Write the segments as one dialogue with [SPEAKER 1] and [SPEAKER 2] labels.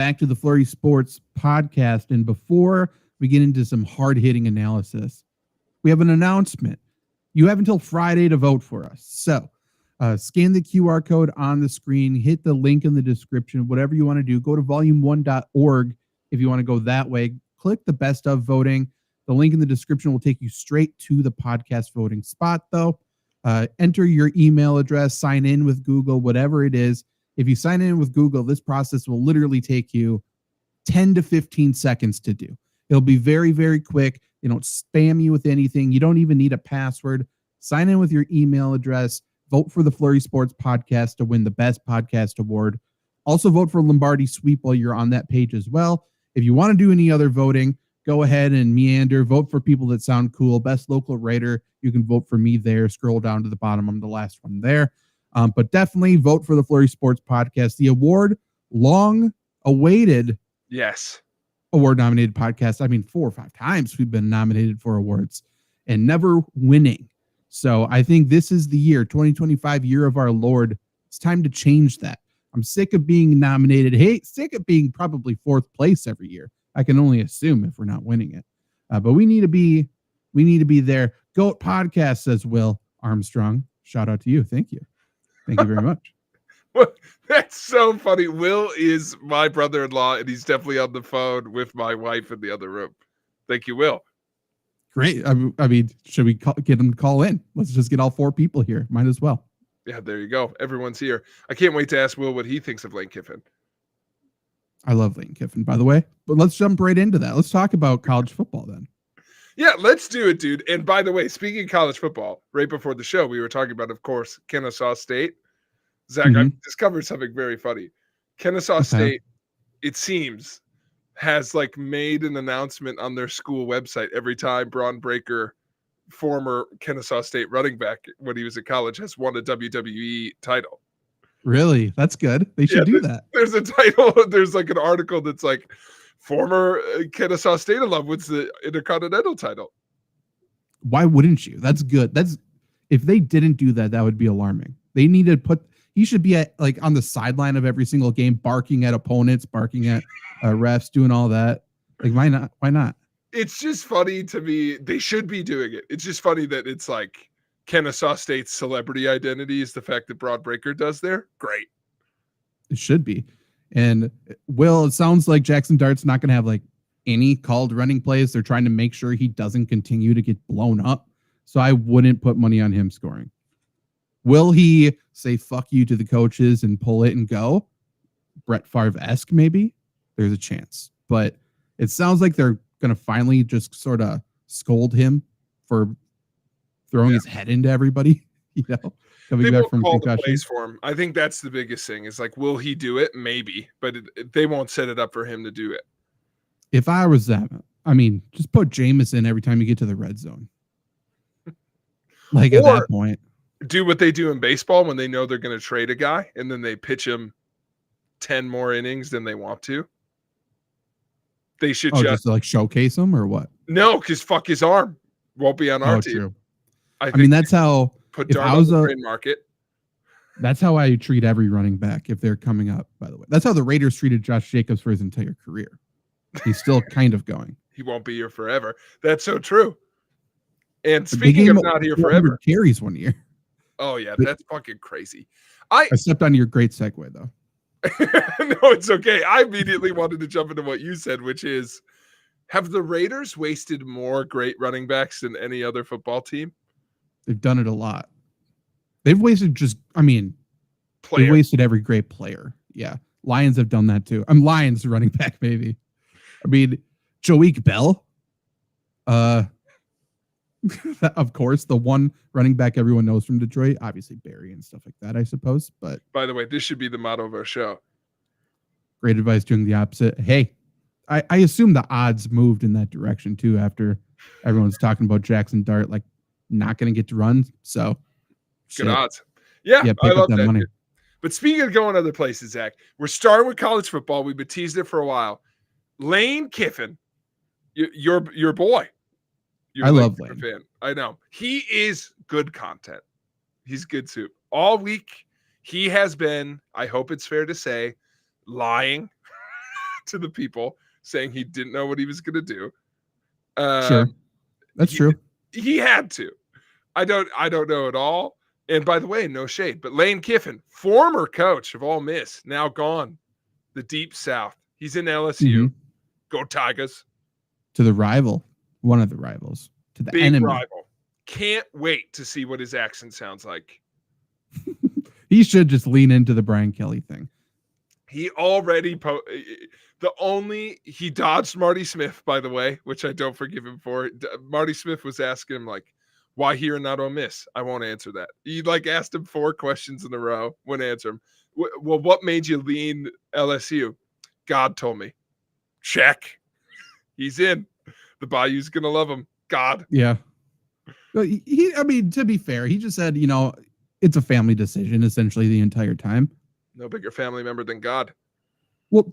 [SPEAKER 1] back to the FlurrySports Podcast. And before we get into some hard-hitting analysis, we have an announcement. You have until Friday to vote for us. So scan the QR code on the screen, hit the link in the description, whatever you want to do. Go to volume1.org if you want to go that way. Click the best of voting. The link in the description will take you straight to the podcast voting spot, though. Enter your email address, sign in with Google, whatever it is. If you sign in with Google, this process will literally take you 10 to 15 seconds to do. It'll be very, very quick. They don't spam you with anything. You don't even need a password. Sign in with your email address. Vote for the FlurrySports Podcast to win the Best Podcast Award. Also vote for Lombardi Sweep while you're on that page as well. If you want to do any other voting, go ahead and meander. Vote for people that sound cool. Best local writer, you can vote for me there. Scroll down to the bottom. I'm the last one there. But definitely vote for the FlurrySports Podcast. The award, long awaited.
[SPEAKER 2] Yes.
[SPEAKER 1] Award nominated podcast. I mean, 4 or 5 times we've been nominated for awards and never winning. So I think this is the year, 2025, year of our Lord. It's time to change that. I'm sick of being nominated. Hey, sick of being probably 4th place every year. I can only assume if we're not winning it. But we need to be there. GOAT Podcast, says Will Armstrong. Shout out to you. Thank you. Thank you very much.
[SPEAKER 2] Well, that's so funny. Will is my brother-in-law, and he's definitely on the phone with my wife in the other room. Thank you, Will.
[SPEAKER 1] Great. I mean, should we get him to call in? Let's just get all 4 people here. Might as well.
[SPEAKER 2] Yeah, there you go. Everyone's here. I can't wait to ask Will what he thinks of Lane Kiffin.
[SPEAKER 1] I love Lane Kiffin, by the way. But let's jump right into that. Let's talk about college football then.
[SPEAKER 2] Yeah, let's do it, dude. And by the way, speaking of college football, right before the show, we were talking about, of course, Kennesaw State. Zach, I discovered something very funny. Kennesaw State, it seems, has like made an announcement on their school website every time Braun Breaker, former Kennesaw State running back when he was at college, has won a WWE title.
[SPEAKER 1] Really? That's good. They should do that.
[SPEAKER 2] There's a title. There's like an article that's like former Kennesaw State alum wins the Intercontinental title.
[SPEAKER 1] Why wouldn't you? That's good. If they didn't do that, that would be alarming. They need to he should be at like on the sideline of every single game, barking at opponents, barking at refs, doing all that. Like, why not? Why not?
[SPEAKER 2] It's just funny to me. They should be doing it. It's just funny that it's like Kennesaw State's celebrity identity is the fact that Braun Breaker does there. Great.
[SPEAKER 1] It should be. And Will, it sounds like Jackson Dart's not going to have like any called running plays. They're trying to make sure he doesn't continue to get blown up. So I wouldn't put money on him scoring. Will he say fuck you to the coaches and pull it and go? Brett Favre-esque, maybe? There's a chance. But it sounds like they're going to finally just sort of scold him for throwing his head into everybody, you know, coming back from concussion.
[SPEAKER 2] For him. I think that's the biggest thing. Is like, will he do it? Maybe, but they won't set it up for him to do it.
[SPEAKER 1] If I was that, I mean, just put Jameis in every time you get to the red zone. Like, at that point.
[SPEAKER 2] Do what they do in baseball when they know they're going to trade a guy and then they pitch him 10 more innings than they want to. They should
[SPEAKER 1] just like showcase him or what?
[SPEAKER 2] No, because fuck his arm won't be on our team.
[SPEAKER 1] True. I mean, that's how
[SPEAKER 2] put Dart on the trade market.
[SPEAKER 1] That's how I treat every running back if they're coming up, by the way. That's how the Raiders treated Josh Jacobs for his entire career. He's still kind of going.
[SPEAKER 2] He won't be here forever. That's so true. And speaking of not here forever,
[SPEAKER 1] carries 1 year.
[SPEAKER 2] Oh yeah, that's fucking crazy. I
[SPEAKER 1] stepped on your great segue though.
[SPEAKER 2] No, it's okay. I immediately wanted to jump into what you said, which is, have the Raiders wasted more great running backs than any other football team?
[SPEAKER 1] They've done it a lot. They've wasted they wasted every great player. Yeah. Lions have done that too. I'm Lions running back, maybe. I mean, Joique Bell. Of course, the one running back everyone knows from Detroit, obviously Barry and stuff like that, I suppose. But
[SPEAKER 2] by the way, this should be the motto of our show.
[SPEAKER 1] Great advice doing the opposite. Hey, I assume the odds moved in that direction too after everyone's talking about Jackson Dart like not going to get to run. So
[SPEAKER 2] good odds. Yeah, I love that.
[SPEAKER 1] Money.
[SPEAKER 2] But speaking of going other places, Zach, we're starting with college football. We've been teasing it for a while. Lane Kiffin, your boy.
[SPEAKER 1] I love Lane.
[SPEAKER 2] Fan. I know. He is good content. He's good soup. All week, he has been, I hope it's fair to say, lying to the people saying he didn't know what he was going to do.
[SPEAKER 1] Sure. That's true.
[SPEAKER 2] He had to. I don't know at all. And by the way, no shade, but Lane Kiffin, former coach of Ole Miss, now gone. The Deep South. He's in LSU. Mm-hmm. Go Tigers.
[SPEAKER 1] To the rival. One of the rivals. To the
[SPEAKER 2] big
[SPEAKER 1] enemy.
[SPEAKER 2] Rival. Can't wait to see what his accent sounds like.
[SPEAKER 1] He should just lean into the Brian Kelly thing.
[SPEAKER 2] He already he dodged Marty Smith, by the way, which I don't forgive him for. Marty Smith was asking him like, why here and not Ole Miss? I won't answer that. He like asked him 4 questions in a row. Wouldn't answer him. Well, what made you lean LSU? God told me. Check. He's in. The Bayou's gonna love him. God.
[SPEAKER 1] Yeah. I mean, to be fair, he just said, it's a family decision essentially the entire time.
[SPEAKER 2] No bigger family member than God.
[SPEAKER 1] Well,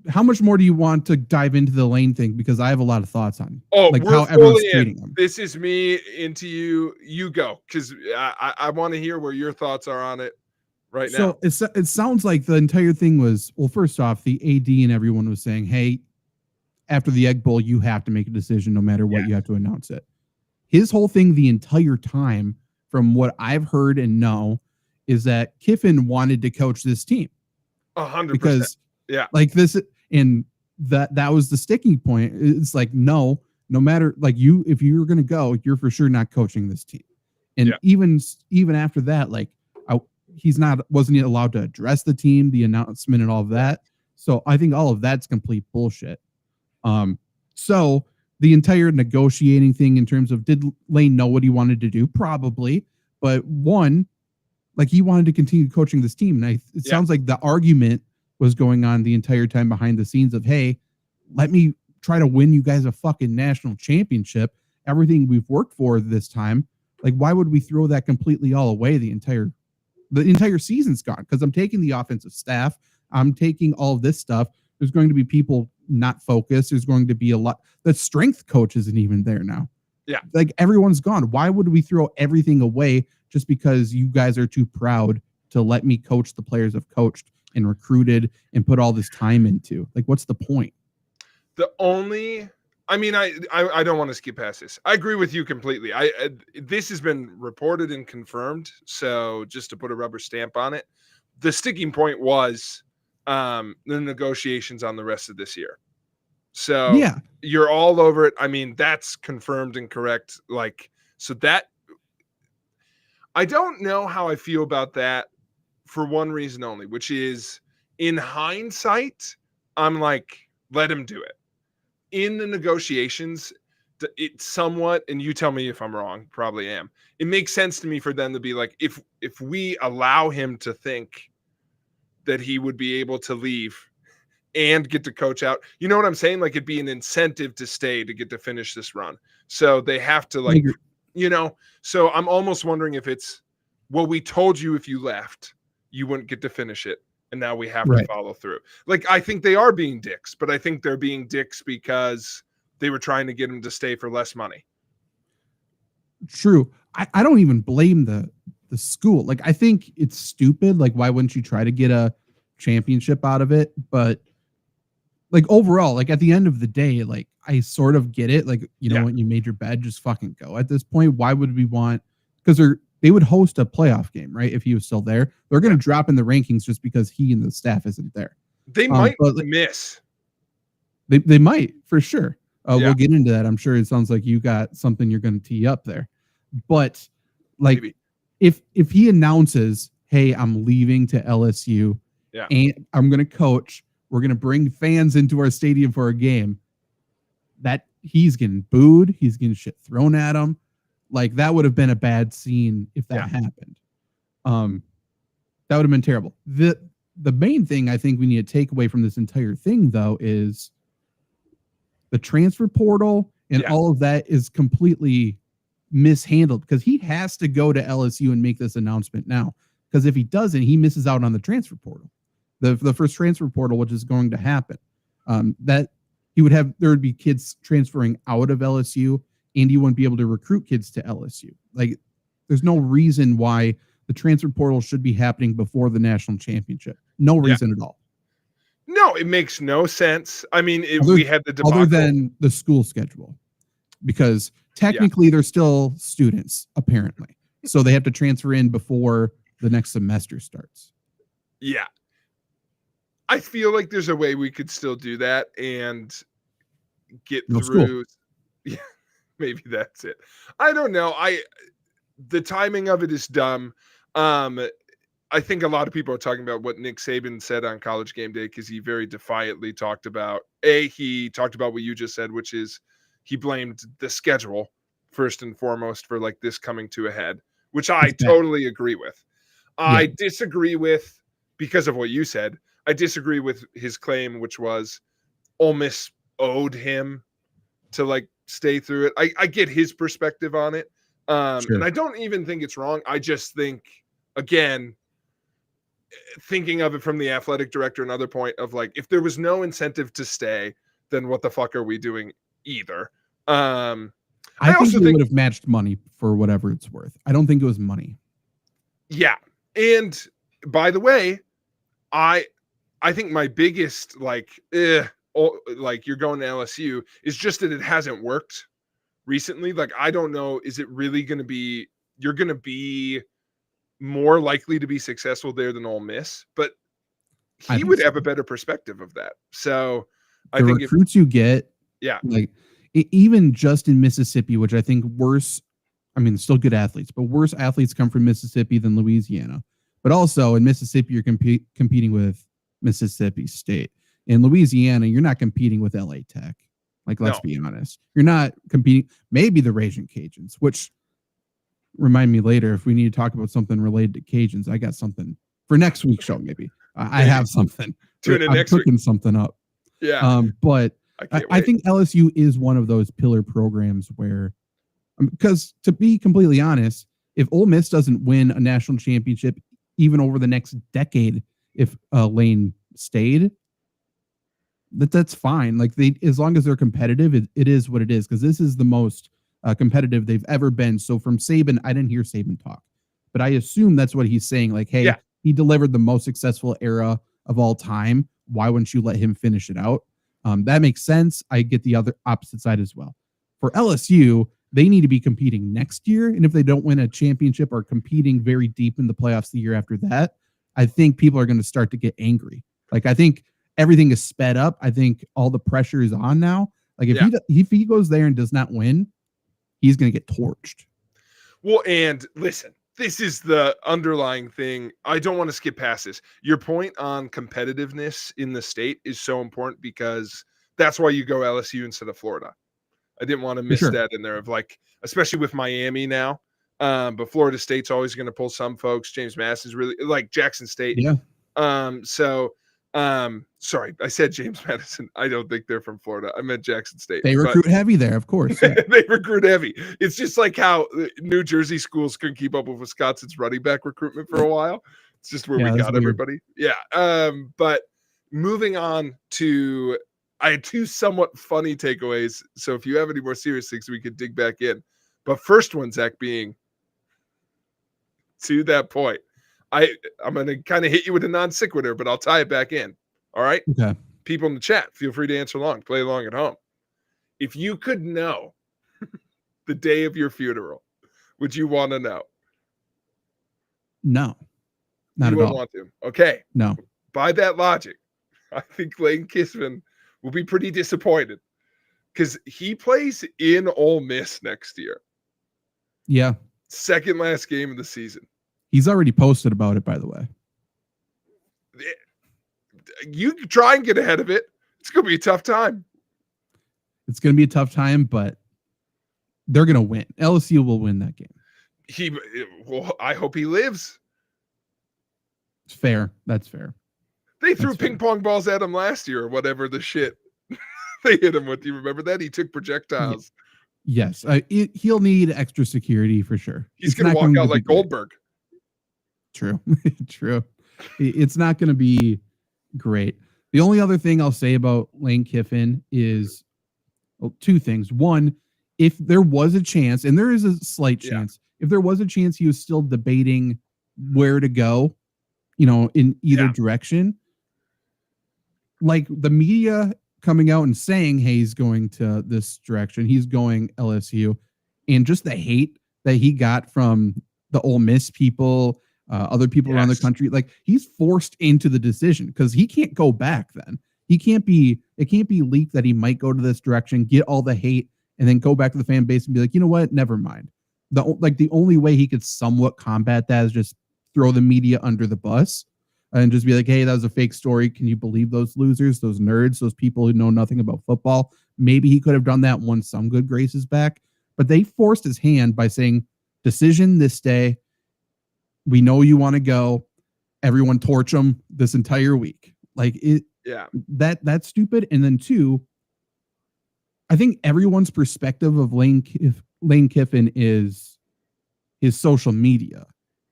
[SPEAKER 1] how much more do you want to dive into the Lane thing? Because I have a lot of thoughts on
[SPEAKER 2] how everyone's treating him. This is me into you. You go, because I want to hear where your thoughts are on it right now.
[SPEAKER 1] So it sounds like the entire thing was, well, first off, the AD and everyone was saying, hey, after the Egg Bowl, you have to make a decision no matter what. You have to announce it. His whole thing the entire time, from what I've heard and know, is that Kiffin wanted to coach this team.
[SPEAKER 2] 100%.
[SPEAKER 1] Because
[SPEAKER 2] like
[SPEAKER 1] this, and that was the sticking point. It's like, no matter if you're going to go, you're for sure not coaching this team. And even after that, wasn't allowed to address the team, the announcement and all of that. So I think all of that's complete bullshit. So the entire negotiating thing in terms of, did Lane know what he wanted to do? Probably. But one, he wanted to continue coaching this team. And it sounds like the argument was going on the entire time behind the scenes of, hey, let me try to win you guys a fucking national championship. Everything we've worked for this time. Why would we throw that completely all away? The entire season's gone because I'm taking the offensive staff. I'm taking all of this stuff. There's going to be people not focused. There's going to be a lot. The strength coach isn't even there now.
[SPEAKER 2] Yeah.
[SPEAKER 1] Everyone's gone. Why would we throw everything away just because you guys are too proud to let me coach the players I've coached and recruited and put all this time into? What's the point?
[SPEAKER 2] I don't want to skip past this. I agree with you completely. This has been reported and confirmed. So just to put a rubber stamp on it, the sticking point was the negotiations on the rest of this year. So you're all over it. I mean, that's confirmed and correct. So that I don't know how I feel about that for one reason only, which is in hindsight, I'm like, let him do it. In the negotiations, it somewhat, and you tell me if I'm wrong, probably am. It makes sense to me for them to be like, if we allow him to think that he would be able to leave and get to coach out, you know what I'm saying? It'd be an incentive to stay to get to finish this run. So they have to so I'm almost wondering if it's, well, we told you if you left, you wouldn't get to finish it. And now we have to follow through. I think they are being dicks, but I think they're being dicks because they were trying to get him to stay for less money.
[SPEAKER 1] True. I don't even blame the school. I think it's stupid. Why wouldn't you try to get a championship out of it? But overall, at the end of the day, I sort of get it. When you made your bed, just fucking go at this point. Why would we want, because they would host a playoff game, right? If he was still there, they're going to drop in the rankings just because he and the staff isn't there.
[SPEAKER 2] They might miss.
[SPEAKER 1] They might, for sure. We'll get into that. I'm sure it sounds like you got something you're going to tee up there. But
[SPEAKER 2] maybe.
[SPEAKER 1] if he announces, hey, I'm leaving to LSU and I'm going to coach, we're going to bring fans into our stadium for a game, that he's getting booed. He's getting shit thrown at him. That would have been a bad scene if that happened. That would have been terrible. The main thing I think we need to take away from this entire thing, though, is the transfer portal and all of that is completely mishandled because he has to go to LSU and make this announcement now. Because if he doesn't, he misses out on the transfer portal, the first transfer portal, which is going to happen. That there would be kids transferring out of LSU. And you wouldn't be able to recruit kids to LSU. There's no reason why the transfer portal should be happening before the national championship. No reason at all.
[SPEAKER 2] No, it makes no sense. I mean, we had the debacle.
[SPEAKER 1] Other than the school schedule, because technically they're still students, apparently. So they have to transfer in before the next semester starts.
[SPEAKER 2] Yeah. I feel like there's a way we could still do that and get through. School. Yeah, maybe that's it. I don't know. The timing of it is dumb. I think a lot of people are talking about what Nick Saban said on College Game Day, because he very defiantly talked about what you just said, which is he blamed the schedule first and foremost for like this coming to a head, which I totally agree with. I disagree with, because of what you said, I disagree with his claim, which was Ole Miss owed him to like stay through it. I get his perspective on it. And I don't even think it's wrong. I just think, again, thinking of it from the athletic director, another point of like, if there was no incentive to stay, then what the fuck are we doing either? I also think
[SPEAKER 1] they would have matched money for whatever it's worth. I don't think it was money.
[SPEAKER 2] Yeah. And by the way, I think my biggest like you're going to LSU is just that it hasn't worked recently. Like, I don't know, is it really going to be, you're going to be more likely to be successful there than Ole Miss, but he would have a better perspective of that. So I think
[SPEAKER 1] recruits you get, like even just in Mississippi, which I think still good athletes, but worse athletes come from Mississippi than Louisiana. But also in Mississippi, you're competing with Mississippi State. In Louisiana, you're not competing with LA Tech. Like, let's be honest. You're not competing. Maybe the Raging Cajuns, which remind me later if we need to talk about something related to Cajuns. I got something for next week's show. Maybe I have something. I'm cooking something up.
[SPEAKER 2] Yeah.
[SPEAKER 1] But I think LSU is one of those pillar programs where, because to be completely honest, if Ole Miss doesn't win a national championship, even over the next decade, if Lane stayed, that's fine. Like, as long as they're competitive, it is what it is. Because this is the most competitive they've ever been. So from Saban, I didn't hear Saban talk, but I assume that's what he's saying. Like, hey, he delivered the most successful era of all time. Why wouldn't you let him finish it out? That makes sense. I get the other opposite side as well. For LSU, they need to be competing next year. And if they don't win a championship or competing very deep in the playoffs the year after that, I think people are going to start to get angry. Like, I think everything is sped up. I think all the pressure is on now. Like, if he goes there and does not win, he's going to get torched.
[SPEAKER 2] Well, and listen, this is the underlying thing. I don't want to skip past this. Your point on competitiveness in the state is so important, because that's why you go LSU instead of Florida. I didn't want to miss that in there, of like, especially with Miami now. But Florida State's always going to pull some folks. James Madison's really like Jackson State.
[SPEAKER 1] Yeah.
[SPEAKER 2] Sorry, I said James Madison. I don't think they're from Florida. I meant Jackson State.
[SPEAKER 1] They recruit heavy there, of course. Yeah.
[SPEAKER 2] They recruit heavy. It's just like how New Jersey schools couldn't keep up with Wisconsin's running back recruitment for a while. It's just where we got everybody. Yeah. But moving on to, I had two somewhat funny takeaways. So if you have any more serious things, we could dig back in. But first one, Zach, being to that point, I'm going to kind of hit you with a non sequitur, but I'll tie it back in. All right.
[SPEAKER 1] Okay.
[SPEAKER 2] People in the chat, feel free to answer along, play along at home. If you could know the day of your funeral, would you want to know?
[SPEAKER 1] No, not at all.
[SPEAKER 2] Want to. Okay.
[SPEAKER 1] No.
[SPEAKER 2] By that logic, I think Lane Kiffin will be pretty disappointed, because he plays in Ole Miss next year.
[SPEAKER 1] Yeah.
[SPEAKER 2] Second last game of the season.
[SPEAKER 1] He's already posted about it, by the way.
[SPEAKER 2] You try and get ahead of it. It's going to be a tough time.
[SPEAKER 1] It's going to be a tough time, but they're going to win. LSU will win that game.
[SPEAKER 2] I hope he lives.
[SPEAKER 1] It's fair. That's fair.
[SPEAKER 2] They threw ping pong balls at him last year, or whatever the shit they hit him with. Do you remember that? He took projectiles.
[SPEAKER 1] Yes. He'll need extra security for sure.
[SPEAKER 2] He's going to walk out like Goldberg.
[SPEAKER 1] True. True. It's not going to be great. The only other thing I'll say about Lane Kiffin is two things. One, if there was a chance, and there is a slight chance, if there was a chance he was still debating where to go, in either direction, like the media coming out and saying, hey, he's going to this direction, he's going LSU, and just the hate that he got from the Ole Miss people, other people around the country, like he's forced into the decision because he can't go back then. It can't be leaked that he might go to this direction, get all the hate, and then go back to the fan base and be like, you know what, never mind. The only way he could somewhat combat that is just throw the media under the bus and just be like, hey, that was a fake story. Can you believe those losers, those nerds, those people who know nothing about football? Maybe he could have done that, won some good graces back, but they forced his hand by saying, decision this day. We know you want to go. Everyone torch him this entire week. Like it.
[SPEAKER 2] Yeah.
[SPEAKER 1] That's stupid. And then two, I think everyone's perspective of Lane Kiffin is his social media.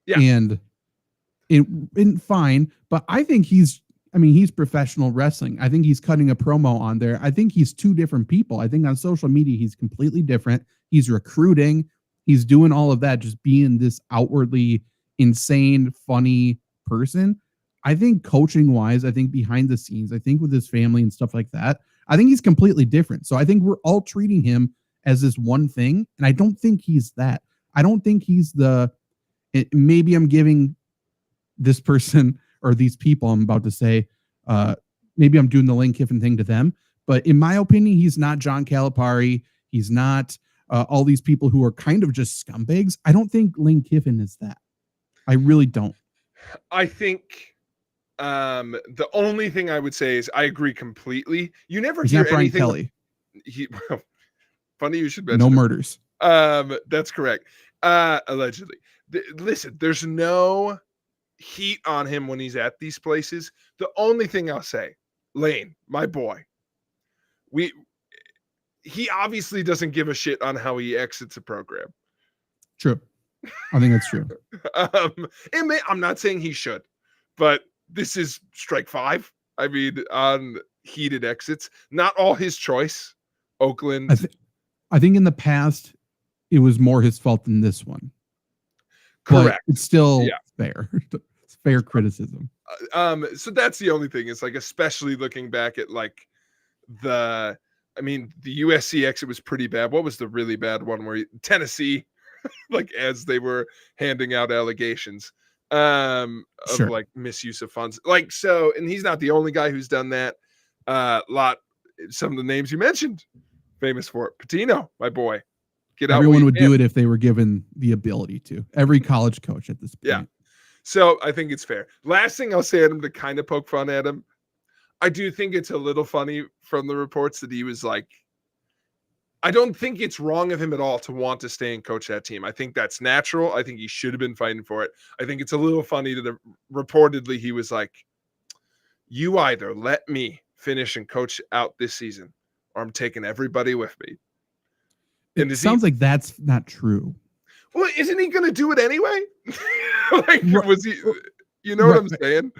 [SPEAKER 2] Yeah.
[SPEAKER 1] And it fine, but I think he's professional wrestling. I think he's cutting a promo on there. I think he's two different people. I think on social media, he's completely different. He's recruiting. He's doing all of that, just being this outwardly insane, funny person. I think coaching wise, I think behind the scenes, I think with his family and stuff like that, I think he's completely different. So I think we're all treating him as this one thing. And I don't think he's that. I don't think he's maybe I'm giving this person or these people I'm about to say, maybe I'm doing the Lane Kiffin thing to them. But in my opinion, he's not John Calipari. He's not all these people who are kind of just scumbags. I don't think Lane Kiffin is that. I really don't.
[SPEAKER 2] I think the only thing I would say is I agree completely. You never
[SPEAKER 1] he's
[SPEAKER 2] hear
[SPEAKER 1] not Brian
[SPEAKER 2] anything.
[SPEAKER 1] Kelly.
[SPEAKER 2] Funny you should mention
[SPEAKER 1] no murders.
[SPEAKER 2] That's correct. Allegedly. Listen, there's no heat on him when he's at these places. The only thing I'll say, Lane, my boy, he obviously doesn't give a shit on how he exits a program.
[SPEAKER 1] True. I think that's true.
[SPEAKER 2] I'm not saying he should, but this is strike 5. I mean, on heated exits, not all his choice. Oakland.
[SPEAKER 1] I think in the past, it was more his fault than this one.
[SPEAKER 2] Correct.
[SPEAKER 1] But it's still fair. It's fair criticism.
[SPEAKER 2] So that's the only thing. It's like, especially looking back at like the USC exit was pretty bad. What was the really bad one where Tennessee, like as they were handing out allegations of like misuse of funds, like, so, and he's not the only guy who's done that. Some of the names you mentioned, famous for it. Patino, my boy.
[SPEAKER 1] Everyone would do it if they were given the ability to. Every college coach at this point.
[SPEAKER 2] Yeah. So I think it's fair. Last thing I'll say at him to kind of poke fun at him, I do think it's a little funny from the reports that he was like, I don't think it's wrong of him at all to want to stay and coach that team. I think that's natural. I think he should have been fighting for it. I think it's a little funny that reportedly he was like, you either let me finish and coach out this season or I'm taking everybody with me.
[SPEAKER 1] And it sounds like that's not true.
[SPEAKER 2] Well, isn't he going to do it anyway? Like, was he? You know what I'm saying?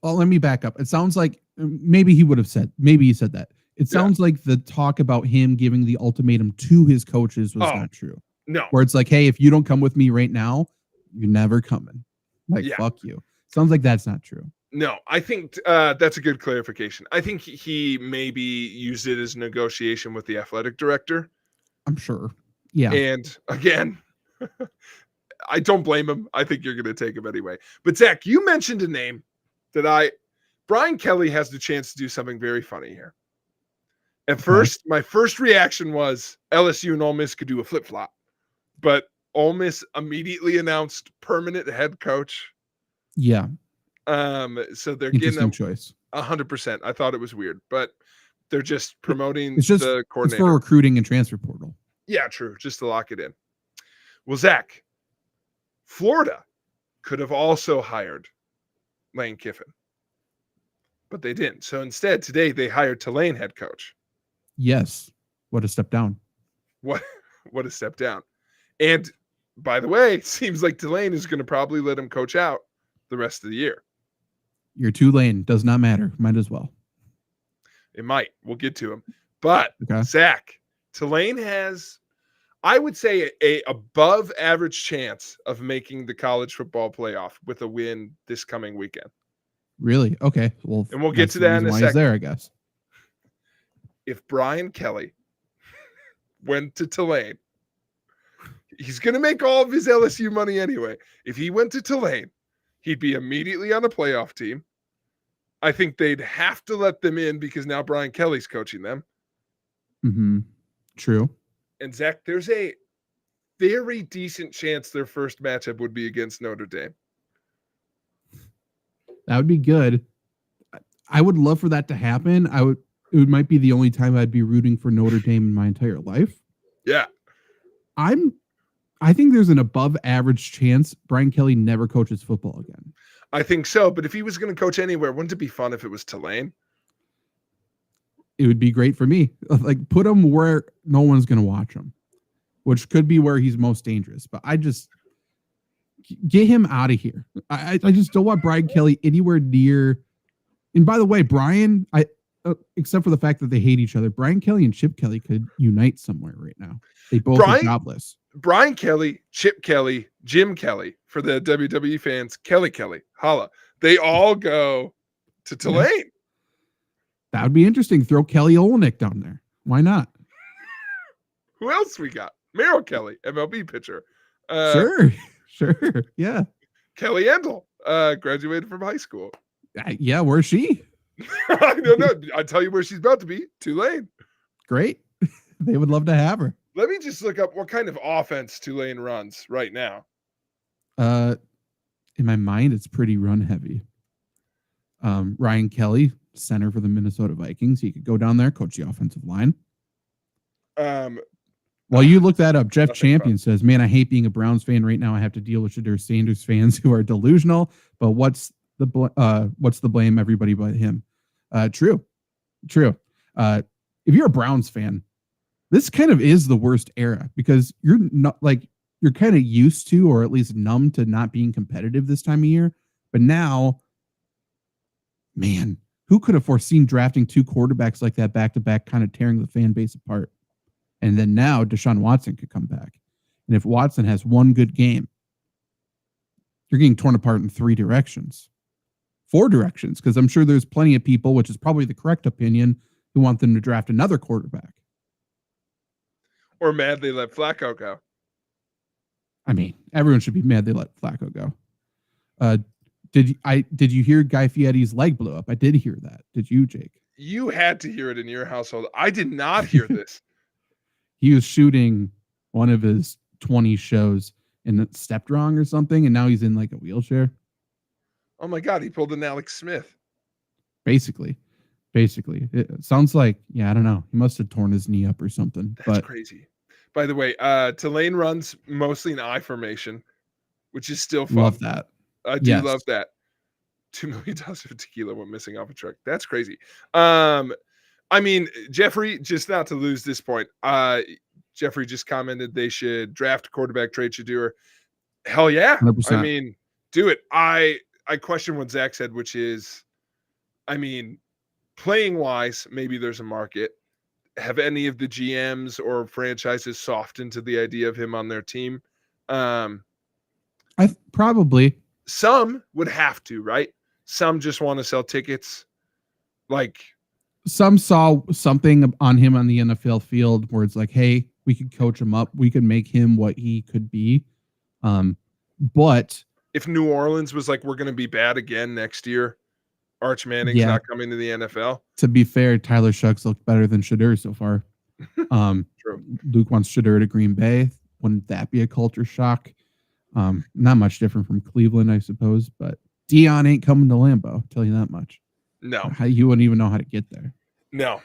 [SPEAKER 1] Well, let me back up. It sounds like maybe he said that. It sounds like the talk about him giving the ultimatum to his coaches was not true.
[SPEAKER 2] No.
[SPEAKER 1] Where it's like, hey, if you don't come with me right now, you're never coming. Like, fuck you. Sounds like that's not true.
[SPEAKER 2] No, I think that's a good clarification. I think he maybe used it as negotiation with the athletic director.
[SPEAKER 1] I'm sure. Yeah.
[SPEAKER 2] And again, I don't blame him. I think you're going to take him anyway. But Zach, you mentioned a name that Brian Kelly has the chance to do something very funny here. At first, my first reaction was LSU and Ole Miss could do a flip-flop. But Ole Miss immediately announced permanent head coach.
[SPEAKER 1] Yeah.
[SPEAKER 2] So they're getting a
[SPEAKER 1] choice.
[SPEAKER 2] 100%. I thought it was weird, but they're just promoting
[SPEAKER 1] the coordinator. It's for recruiting and transfer portal.
[SPEAKER 2] Yeah, true. Just to lock it in. Well, Zach, Florida could have also hired Lane Kiffin, but they didn't. So instead, today they hired Tulane head coach.
[SPEAKER 1] Yes. What a step down.
[SPEAKER 2] What a step down. And by the way, it seems like Tulane is going to probably let him coach out the rest of the year.
[SPEAKER 1] Your Tulane does not matter. Might as well.
[SPEAKER 2] It might. We'll get to him. But Zach, Tulane has, I would say, a above average chance of making the college football playoff with a win this coming weekend.
[SPEAKER 1] Really? Okay. Well,
[SPEAKER 2] And we'll get to that in a second.
[SPEAKER 1] There, I guess.
[SPEAKER 2] If Brian Kelly went to Tulane, he's going to make all of his LSU money anyway. If he went to Tulane, he'd be immediately on a playoff team. I think they'd have to let them in because now Brian Kelly's coaching them.
[SPEAKER 1] Mm-hmm. True.
[SPEAKER 2] And Zach, there's a very decent chance their first matchup would be against Notre Dame.
[SPEAKER 1] That would be good. I would love for that to happen. It might be the only time I'd be rooting for Notre Dame in my entire life.
[SPEAKER 2] Yeah.
[SPEAKER 1] I think there's an above average chance Brian Kelly never coaches football again.
[SPEAKER 2] I think so, but if he was going to coach anywhere, wouldn't it be fun if it was Tulane?
[SPEAKER 1] It would be great for me. Like, put him where no one's going to watch him, which could be where he's most dangerous. But I just get him out of here. I just don't want Brian Kelly anywhere near. And by the way, Brian, except for the fact that they hate each other, Brian Kelly and Chip Kelly could unite somewhere right now. They both are jobless.
[SPEAKER 2] Brian Kelly, Chip Kelly, Jim Kelly, for the WWE fans, Kelly, holla. They all go to Tulane. Yeah.
[SPEAKER 1] That would be interesting. Throw Kelly Olynyk down there. Why not?
[SPEAKER 2] Who else we got? Merrill Kelly, MLB pitcher.
[SPEAKER 1] Sure. Yeah.
[SPEAKER 2] Kelly Endel, graduated from high school.
[SPEAKER 1] Yeah, where's she?
[SPEAKER 2] I don't know. I'll tell you where she's about to be. Tulane.
[SPEAKER 1] Great. They would love to have her.
[SPEAKER 2] Let me just look up what kind of offense Tulane runs right now.
[SPEAKER 1] In my mind, it's pretty run heavy. Ryan Kelly, center for the Minnesota Vikings. He could go down there, coach the offensive line. While you look that up, Jeff Champion says, "Man, I hate being a Browns fan right now. I have to deal with Shedeur Sanders fans who are delusional. But what's the blame? Everybody but him." True. If you're a Browns fan, this kind of is the worst era because you're kind of used to, or at least numb to, not being competitive this time of year. But now, man, who could have foreseen drafting two quarterbacks like that back to back, kind of tearing the fan base apart? And then now Deshaun Watson could come back. And if Watson has one good game, you're getting torn apart in 4 directions, because I'm sure there's plenty of people, which is probably the correct opinion, who want them to draft another quarterback.
[SPEAKER 2] Or mad they let Flacco go.
[SPEAKER 1] I mean, everyone should be mad they let Flacco go. Did you hear Guy Fieri's leg blew up? I did hear that. Did you, Jake?
[SPEAKER 2] You had to hear it in your household. I did not hear this.
[SPEAKER 1] He was shooting one of his 20 shows and it stepped wrong or something, and now he's in like a wheelchair.
[SPEAKER 2] Oh my God, he pulled an Alex Smith.
[SPEAKER 1] Basically. It sounds like, I don't know. He must have torn his knee up or something.
[SPEAKER 2] That's crazy. By the way, Tulane runs mostly in I formation, which is still fun.
[SPEAKER 1] Love that.
[SPEAKER 2] I do love that. $2 million of tequila went missing off a truck. That's crazy. I mean, Jeffrey, just not to lose this point, Jeffrey just commented they should draft quarterback, trade Shedeur. Hell yeah.
[SPEAKER 1] 100%.
[SPEAKER 2] I mean, do it. I question what Zach said, which is, I mean, playing wise, maybe there's a market. Have any of the GMs or franchises softened to the idea of him on their team?
[SPEAKER 1] Probably.
[SPEAKER 2] Some would have to, right? Some just want to sell tickets. Like,
[SPEAKER 1] some saw something on him on the NFL field where it's like, hey, we could coach him up. We could make him what he could be. But
[SPEAKER 2] if New Orleans was like, we're going to be bad again next year, Arch Manning's not coming to the NFL.
[SPEAKER 1] To be fair, Tyler Shucks looked better than Shedeur so far.
[SPEAKER 2] True.
[SPEAKER 1] Luke wants Shedeur to Green Bay. Wouldn't that be a culture shock? Not much different from Cleveland, I suppose, but Dion ain't coming to Lambeau. I'll tell you that much.
[SPEAKER 2] No.
[SPEAKER 1] You wouldn't even know how to get there.
[SPEAKER 2] No.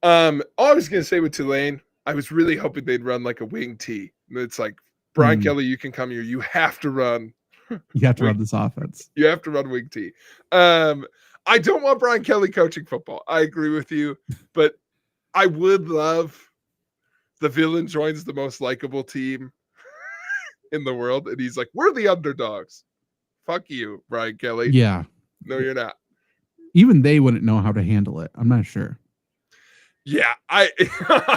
[SPEAKER 2] All I was going to say with Tulane, I was really hoping they'd run like a wing tee. It's like, Brian Kelly, you can come here. You have to run.
[SPEAKER 1] You have to run this offense.
[SPEAKER 2] You have to run wing tee. I don't want Brian Kelly coaching football. I agree with you, but I would love the villain joins the most likable team in the world. And he's like, we're the underdogs. Fuck you, Brian Kelly.
[SPEAKER 1] Yeah.
[SPEAKER 2] No, you're not.
[SPEAKER 1] Even they wouldn't know how to handle it. I'm not sure.
[SPEAKER 2] Yeah, I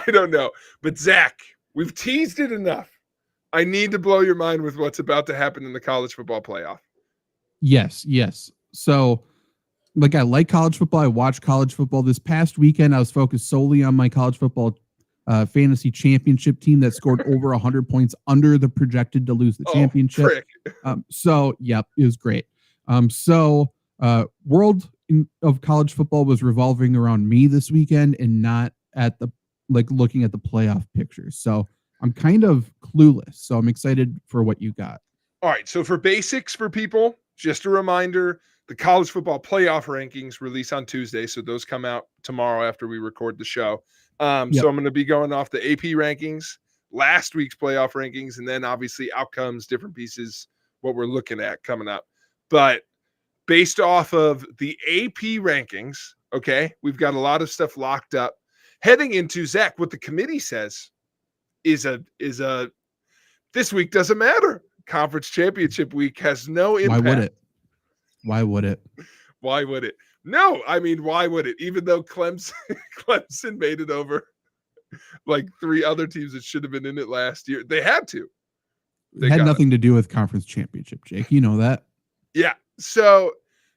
[SPEAKER 2] don't know. But Zach, we've teased it enough. I need to blow your mind with what's about to happen in the college football playoff.
[SPEAKER 1] Yes. So like I like college football. I watch college football. This past weekend, I was focused solely on my college football fantasy championship team that scored over 100 points under the projected to lose the championship.
[SPEAKER 2] Frick.
[SPEAKER 1] So, yep, it was great. World of college football was revolving around me this weekend and not at the looking at the playoff pictures. So I'm kind of clueless. So I'm excited for what you got.
[SPEAKER 2] All right. So for basics for people, just a reminder, the college football playoff rankings release on Tuesday. So those come out tomorrow after we record the show. So I'm going to be going off the AP rankings, last week's playoff rankings, and then obviously outcomes, different pieces, what we're looking at coming up. But based off of the AP rankings, okay, we've got a lot of stuff locked up. Heading into, Zach, what the committee says is this week doesn't matter. Conference championship week has no impact.
[SPEAKER 1] Why would it?
[SPEAKER 2] Why would it? No, I mean, why would it? Even though Clemson made it over like 3 other teams that should have been in it last year. They had to.
[SPEAKER 1] It had nothing to do with conference championship, Jake. You know that.
[SPEAKER 2] Yeah. So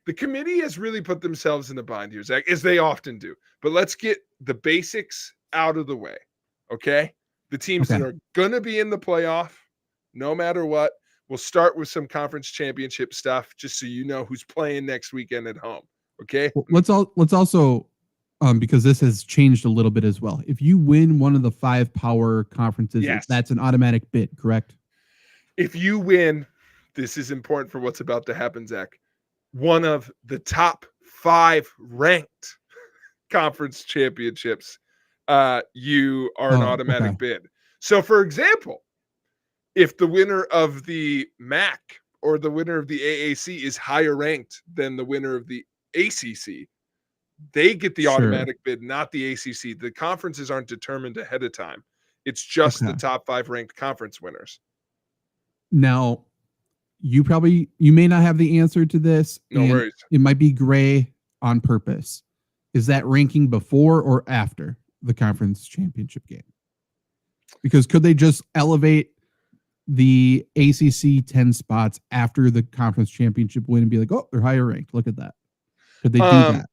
[SPEAKER 2] the committee has really put themselves in a bind here, Zach, as they often do. But let's get the basics out of the way, okay? The teams that are going to be in the playoff, no matter what. We'll start with some conference championship stuff, just so you know who's playing next weekend at home, okay?
[SPEAKER 1] Well, let's also, because this has changed a little bit as well. If you win one of the 5 power conferences, that's an automatic bid, correct?
[SPEAKER 2] If you win, this is important for what's about to happen, Zach. One of the top 5 ranked conference championships, you are an automatic bid. So, for example, if the winner of the MAC or the winner of the AAC is higher ranked than the winner of the ACC, they get the automatic bid, not the ACC. The conferences aren't determined ahead of time. It's just the top 5 ranked conference winners.
[SPEAKER 1] Now, you may not have the answer to this.
[SPEAKER 2] No worries.
[SPEAKER 1] It might be gray on purpose. Is that ranking before or after the conference championship game? Because could they just elevate the ACC 10 spots after the conference championship win and be like, oh, they're higher ranked? Look at that. Could they do that?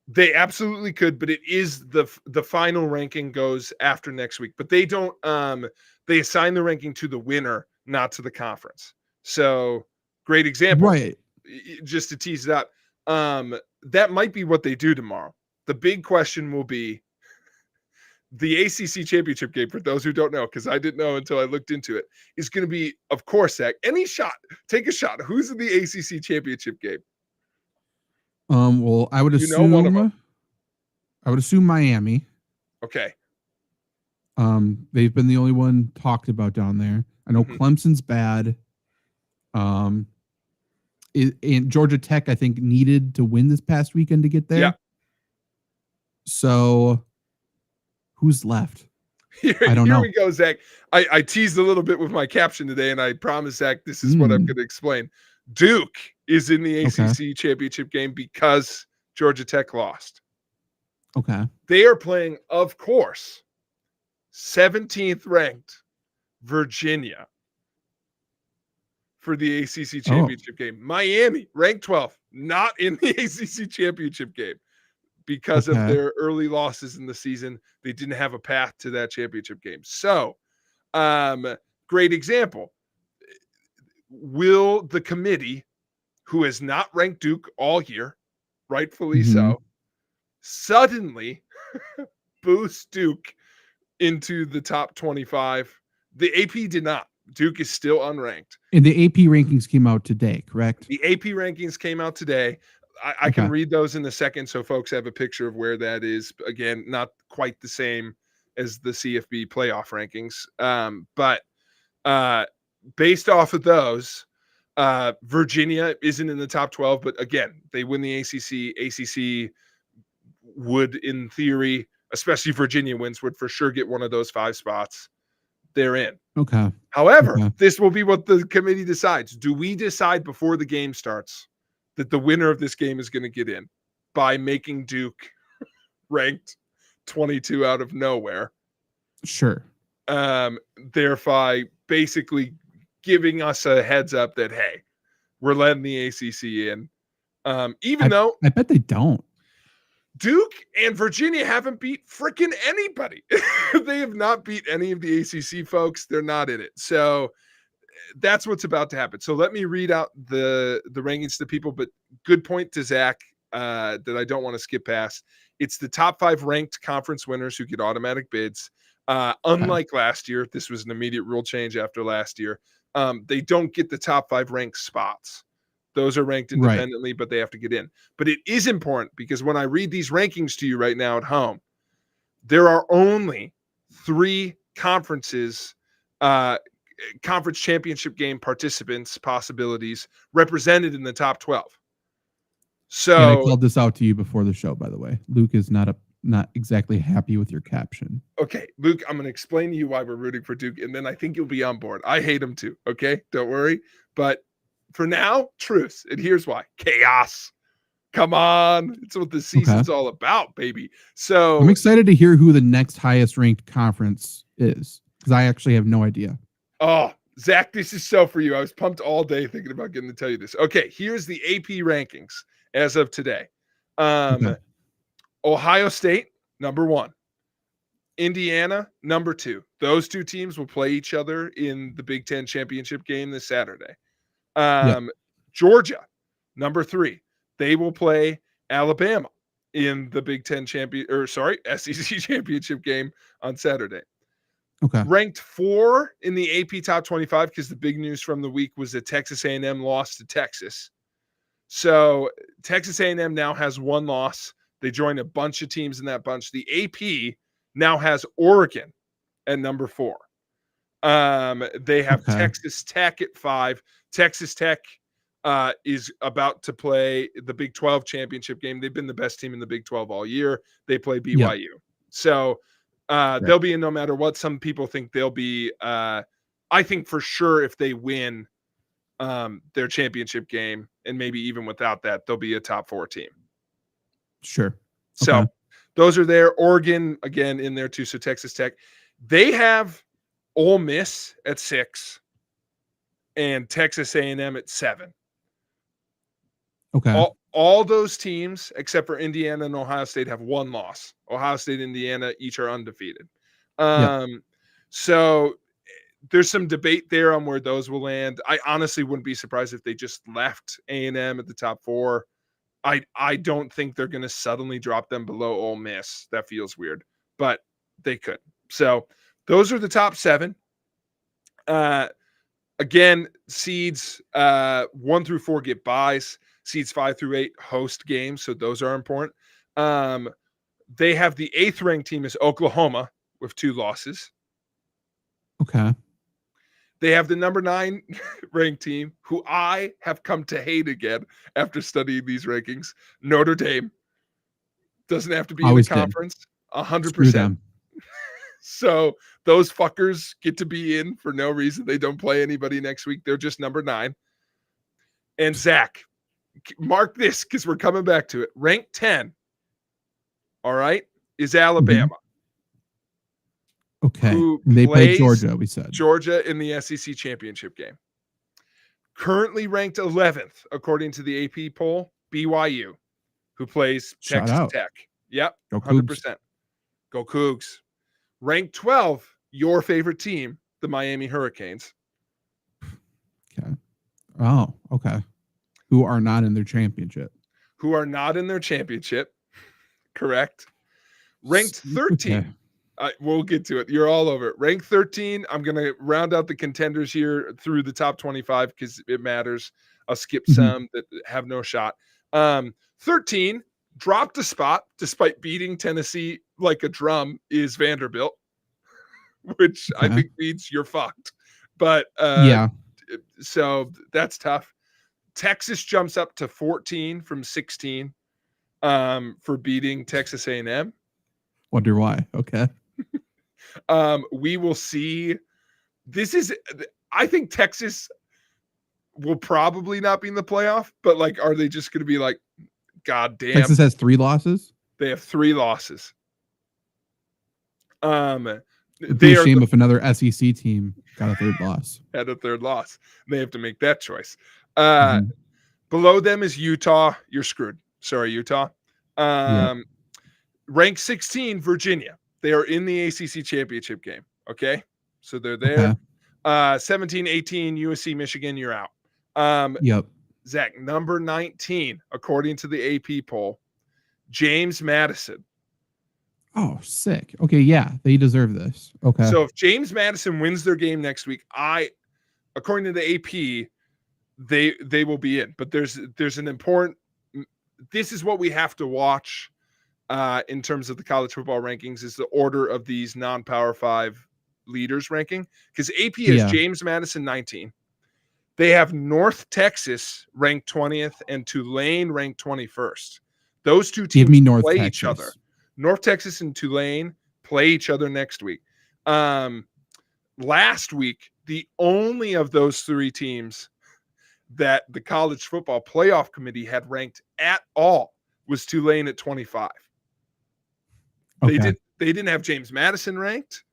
[SPEAKER 2] They absolutely could, but it is the final ranking goes after next week. But they don't. They assign the ranking to the winner, not to the conference. So, great example.
[SPEAKER 1] Right.
[SPEAKER 2] Just to tease it out, that might be what they do tomorrow. The big question will be the ACC championship game, for those who don't know, because I didn't know until I looked into it, is going to be, of course, Zach, take a shot. Who's in the ACC championship game?
[SPEAKER 1] Well, I would assume
[SPEAKER 2] one of them.
[SPEAKER 1] I would assume Miami.
[SPEAKER 2] Okay.
[SPEAKER 1] They've been the only one talked about down there. I know Clemson's bad. And Georgia Tech, I think, needed to win this past weekend to get there.
[SPEAKER 2] Yeah.
[SPEAKER 1] So who's left? I don't know.
[SPEAKER 2] Here we go, Zach. I teased a little bit with my caption today, and I promise, Zach, this is what I'm going to explain. Duke is in the ACC championship game because Georgia Tech lost.
[SPEAKER 1] Okay.
[SPEAKER 2] They are playing, of course, 17th ranked Virginia for the ACC championship game. Miami, ranked 12th, not in the ACC championship game because of their early losses in the season. They didn't have a path to that championship game. So, great example. Will the committee, who has not ranked Duke all year, rightfully so, suddenly boost Duke into the top 25? The AP did not. Duke is still unranked.
[SPEAKER 1] And the AP rankings came out today, correct?
[SPEAKER 2] The AP rankings came out today. I can read those in a second so folks have a picture of where that is. Again, not quite the same as the CFB playoff rankings. But based off of those, Virginia isn't in the top 12. But again, they win the ACC. ACC would, in theory, especially Virginia wins, would for sure get one of those 5 spots. They're in.
[SPEAKER 1] Okay.
[SPEAKER 2] However, this will be what the committee decides. Do we decide before the game starts that the winner of this game is going to get in by making Duke ranked 22 out of nowhere?
[SPEAKER 1] Sure.
[SPEAKER 2] Thereby basically giving us a heads up that, hey, we're letting the ACC in. Even though
[SPEAKER 1] I bet they don't.
[SPEAKER 2] Duke and Virginia haven't beat freaking anybody. They have not beat any of the ACC folks. They're not in it. So that's what's about to happen. So let me read out the rankings to people, but good point to Zach that I don't want to skip past. It's the top 5 ranked conference winners who get automatic bids. Unlike last year, this was an immediate rule change after last year. They don't get the top 5 ranked spots. Those are ranked independently, but they have to get in. But it is important because when I read these rankings to you right now at home, there are only 3 conferences, conference championship game participants possibilities represented in the top 12. So
[SPEAKER 1] and I called this out to you before the show, by the way. Luke is not exactly happy with your caption.
[SPEAKER 2] Okay, Luke, I'm going to explain to you why we're rooting for Duke, and then I think you'll be on board. I hate him too, okay? Don't worry. But for now, truth. And here's why. Chaos. Come on. It's what the season's all about, baby. So
[SPEAKER 1] I'm excited to hear who the next highest ranked conference is, because I actually have no idea.
[SPEAKER 2] Oh, Zach, this is so for you. I was pumped all day thinking about getting to tell you this. Okay, here's the AP rankings as of today. Ohio State, number 1. Indiana, number 2. Those 2 teams will play each other in the Big Ten championship game this Saturday. Georgia, number 3. They will play Alabama in the Big Ten SEC championship game on Saturday.
[SPEAKER 1] Okay.
[SPEAKER 2] Ranked 4 in the AP top 25 because the big news from the week was that Texas A&M lost to Texas. So Texas A&M now has 1 loss. They joined a bunch of teams in that bunch. The AP now has Oregon at number 4. They have Texas Tech at 5. Texas Tech is about to play the Big 12 championship game. They've been the best team in the Big 12 all year. They play BYU. Yep. So they'll be in no matter what. Some people think they'll be I think for sure if they win their championship game, and maybe even without that, they'll be a top 4 team.
[SPEAKER 1] Sure.
[SPEAKER 2] So those are there. Oregon, again, in there too. So Texas Tech. They have Ole Miss at 6 and Texas A&M at 7.
[SPEAKER 1] Okay.
[SPEAKER 2] All those teams, except for Indiana and Ohio State, have 1 loss. Ohio State, Indiana, each are undefeated. So there's some debate there on where those will land. I honestly wouldn't be surprised if they just left A&M at the top 4. I don't think they're going to suddenly drop them below Ole Miss. That feels weird, but they could. So those are the top 7. Again, seeds 1 through 4 get buys. Seeds 5 through 8 host games, so those are important. They have the 8th ranked team is Oklahoma with 2 losses.
[SPEAKER 1] Okay.
[SPEAKER 2] They have the number 9 ranked team, who I have come to hate again after studying these rankings. Notre Dame doesn't have to be
[SPEAKER 1] Always
[SPEAKER 2] in the conference.
[SPEAKER 1] 100%.
[SPEAKER 2] So those fuckers get to be in for no reason. They don't play anybody next week. They're just number 9. And Zach, mark this because we're coming back to it. Ranked 10, all right, is Alabama.
[SPEAKER 1] Okay. They play Georgia, we said.
[SPEAKER 2] Georgia in the SEC championship game. Currently ranked 11th, according to the AP poll, BYU, who plays Texas Tech. Yep, 100%. Go Cougs. Ranked 12, your favorite team, the Miami Hurricanes.
[SPEAKER 1] Okay. Oh, okay. Who are not in their championship.
[SPEAKER 2] Correct. Ranked 13. Okay. We'll get to it. You're all over it. Ranked 13. I'm going to round out the contenders here through the top 25 because it matters. I'll skip some that have no shot. 13, dropped a spot despite beating Tennessee like a drum, is Vanderbilt, which I think means you're fucked. But so that's tough. Texas jumps up to 14 from 16 for beating Texas A&M.
[SPEAKER 1] Wonder why. Okay.
[SPEAKER 2] We will see. I think Texas will probably not be in the playoff, but like, are they just going to be like, God damn.
[SPEAKER 1] Texas has 3 losses.
[SPEAKER 2] They have 3 losses.
[SPEAKER 1] They are shame if another SEC team got a 3rd loss.
[SPEAKER 2] Had a 3rd loss. They have to make that choice. Below them is Utah. You're screwed. Sorry, Utah. Ranked 16, Virginia. They are in the ACC championship game. Okay. So they're there. 17, 18, USC, Michigan, you're out. Zach, number 19, according to the AP poll, James Madison.
[SPEAKER 1] Oh, sick. Okay, yeah, they deserve this. Okay.
[SPEAKER 2] So if James Madison wins their game next week, according to the AP, they will be in. But there's an important. This is what we have to watch in terms of the college football rankings, is the order of these non-Power 5 leaders ranking, because AP has James Madison 19. They have North Texas ranked 20th and Tulane ranked 21st. Those two teams play each other. North Texas and Tulane play each other next week. Last week, the only of those three teams that the college football playoff committee had ranked at all was Tulane at 25. Okay. They didn't have James Madison ranked.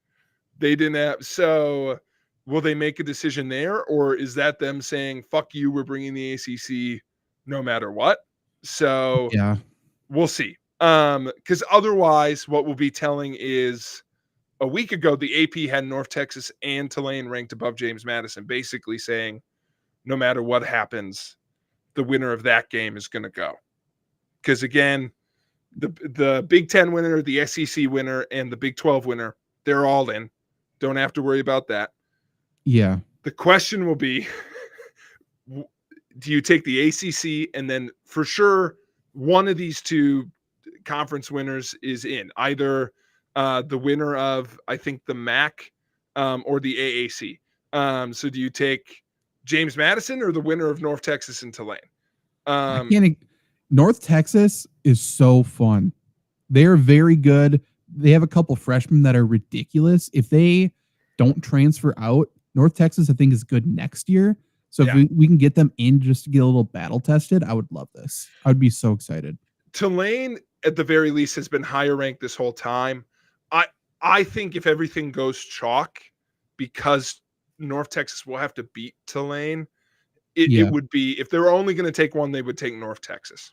[SPEAKER 2] They didn't have. So will they make a decision there, or is that them saying, fuck you, we're bringing the ACC no matter what? So we'll see. Because otherwise what we'll be telling is, a week ago, the AP had North Texas and Tulane ranked above James Madison, basically saying no matter what happens, the winner of that game is going to go. Because again, the Big Ten winner, the SEC winner, and the Big 12 winner, they're all in. Don't have to worry about that.
[SPEAKER 1] Yeah.
[SPEAKER 2] The question will be, do you take the ACC, and then for sure one of these two conference winners is in, either the winner of, I think, the MAC or the AAC. So do you take James Madison or the winner of North Texas and Tulane?
[SPEAKER 1] North Texas is so fun. They're very good. They have a couple freshmen that are ridiculous. If they don't transfer out, North Texas, I think, is good next year. So if we can get them in just to get a little battle tested, I would love this. I would be so excited.
[SPEAKER 2] Tulane, at the very least, has been higher ranked this whole time. I think if everything goes chalk, because North Texas will have to beat Tulane, it would be, if they're only going to take one, they would take North Texas.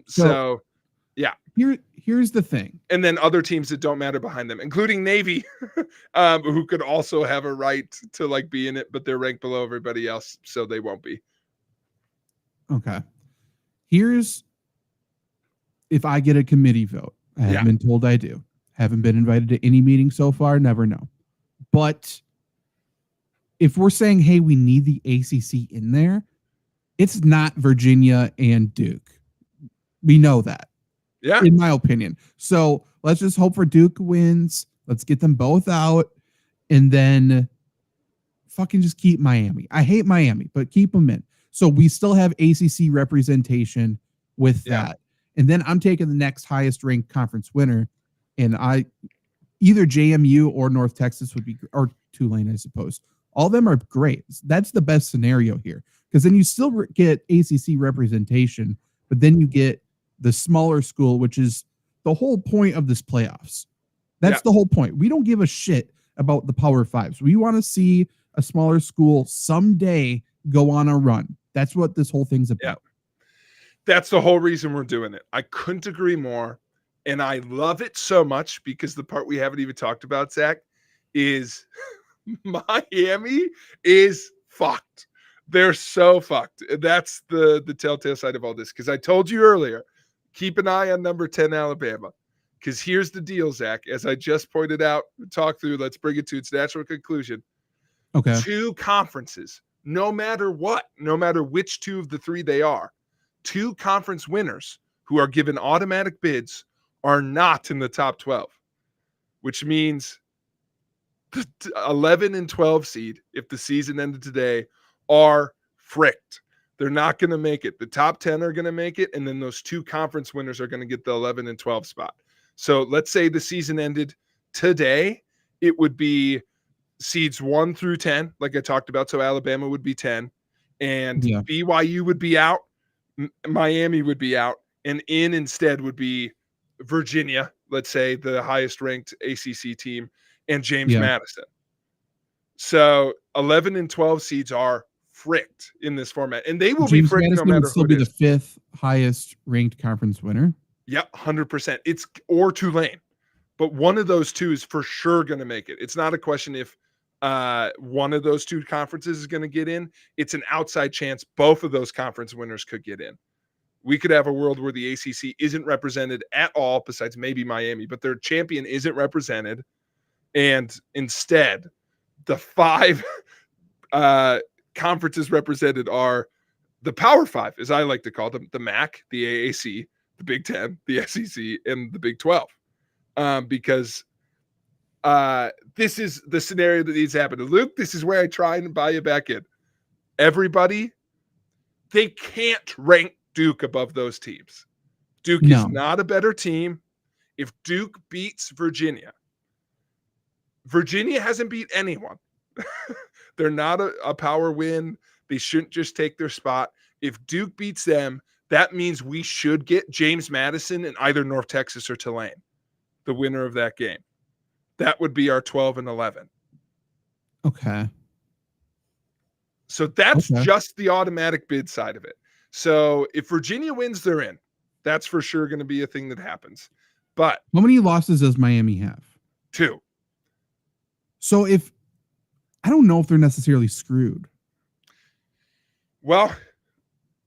[SPEAKER 2] So
[SPEAKER 1] here's the thing.
[SPEAKER 2] And then other teams that don't matter behind them, including Navy, who could also have a right to like be in it, but they're ranked below everybody else, so they won't be.
[SPEAKER 1] Okay. Here's, if I get a committee vote, I haven't been told I do. Haven't been invited to any meeting so far, never know. But if we're saying, hey, we need the ACC in there, it's not Virginia and Duke. We know that. Yeah. In my opinion. So let's just hope for Duke wins. Let's get them both out. And then fucking just keep Miami. I hate Miami, but keep them in. So we still have ACC representation with that. And then I'm taking the next highest ranked conference winner. And either JMU or North Texas would be, or Tulane, I suppose. All of them are great. That's the best scenario here. Because then you still get ACC representation, but then you get the smaller school, which is the whole point of this playoffs. That's the whole point. We don't give a shit about the Power Fives. We want to see a smaller school someday go on a run. That's what this whole thing's about.
[SPEAKER 2] That's the whole reason we're doing it. I couldn't agree more. And I love it so much because the part we haven't even talked about, Zach, is Miami is fucked. They're so fucked. That's the telltale side of all this. Because I told you earlier, keep an eye on number 10, Alabama. Because here's the deal, Zach. As I just pointed out, talk through, let's bring it to its natural conclusion. Okay. Two conferences, no matter what, no matter which two of the three they are, two conference winners who are given automatic bids are not in the top 12, which means the 11 and 12 seed, if the season ended today, are fricked. They're not going to make it. The top 10 are going to make it, and then those two conference winners are going to get the 11 and 12 spot. So let's say the season ended today, it would be seeds 1 through 10, like I talked about. So Alabama would be 10, and BYU would be out, Miami would be out, and in instead would be Virginia, let's say the highest ranked ACC team, and James Madison. So 11 and 12 seeds are fricked in this format, and they will
[SPEAKER 1] James
[SPEAKER 2] be fricked
[SPEAKER 1] Madison
[SPEAKER 2] no matter
[SPEAKER 1] would still
[SPEAKER 2] who
[SPEAKER 1] be
[SPEAKER 2] it
[SPEAKER 1] the
[SPEAKER 2] is.
[SPEAKER 1] 5th highest ranked conference winner.
[SPEAKER 2] Yeah, 100%. It's or Tulane, but one of those two is for sure going to make it. It's not a question if one of those two conferences is going to get in. It's an outside chance both of those conference winners could get in. We could have a world where the ACC isn't represented at all, besides maybe Miami, but their champion isn't represented. And instead, the 5 conferences represented are the Power 5, as I like to call them, the MAC, the AAC, the Big 10, the SEC, and the Big 12. Because this is the scenario that needs to happen. And Luke, this is where I try and buy you back in. Everybody, they can't rank Duke above those teams. Duke is not a better team. If Duke beats Virginia hasn't beat anyone. They're not a power win. They shouldn't just take their spot. If Duke beats them, that means we should get James Madison in either North Texas or Tulane, the winner of that game. That would be our 12 and 11.
[SPEAKER 1] Okay.
[SPEAKER 2] So that's just the automatic bid side of it. So if Virginia wins, they're in. That's for sure going to be a thing that happens. But
[SPEAKER 1] how many losses does Miami have?
[SPEAKER 2] 2.
[SPEAKER 1] So I don't know if they're necessarily screwed.
[SPEAKER 2] Well,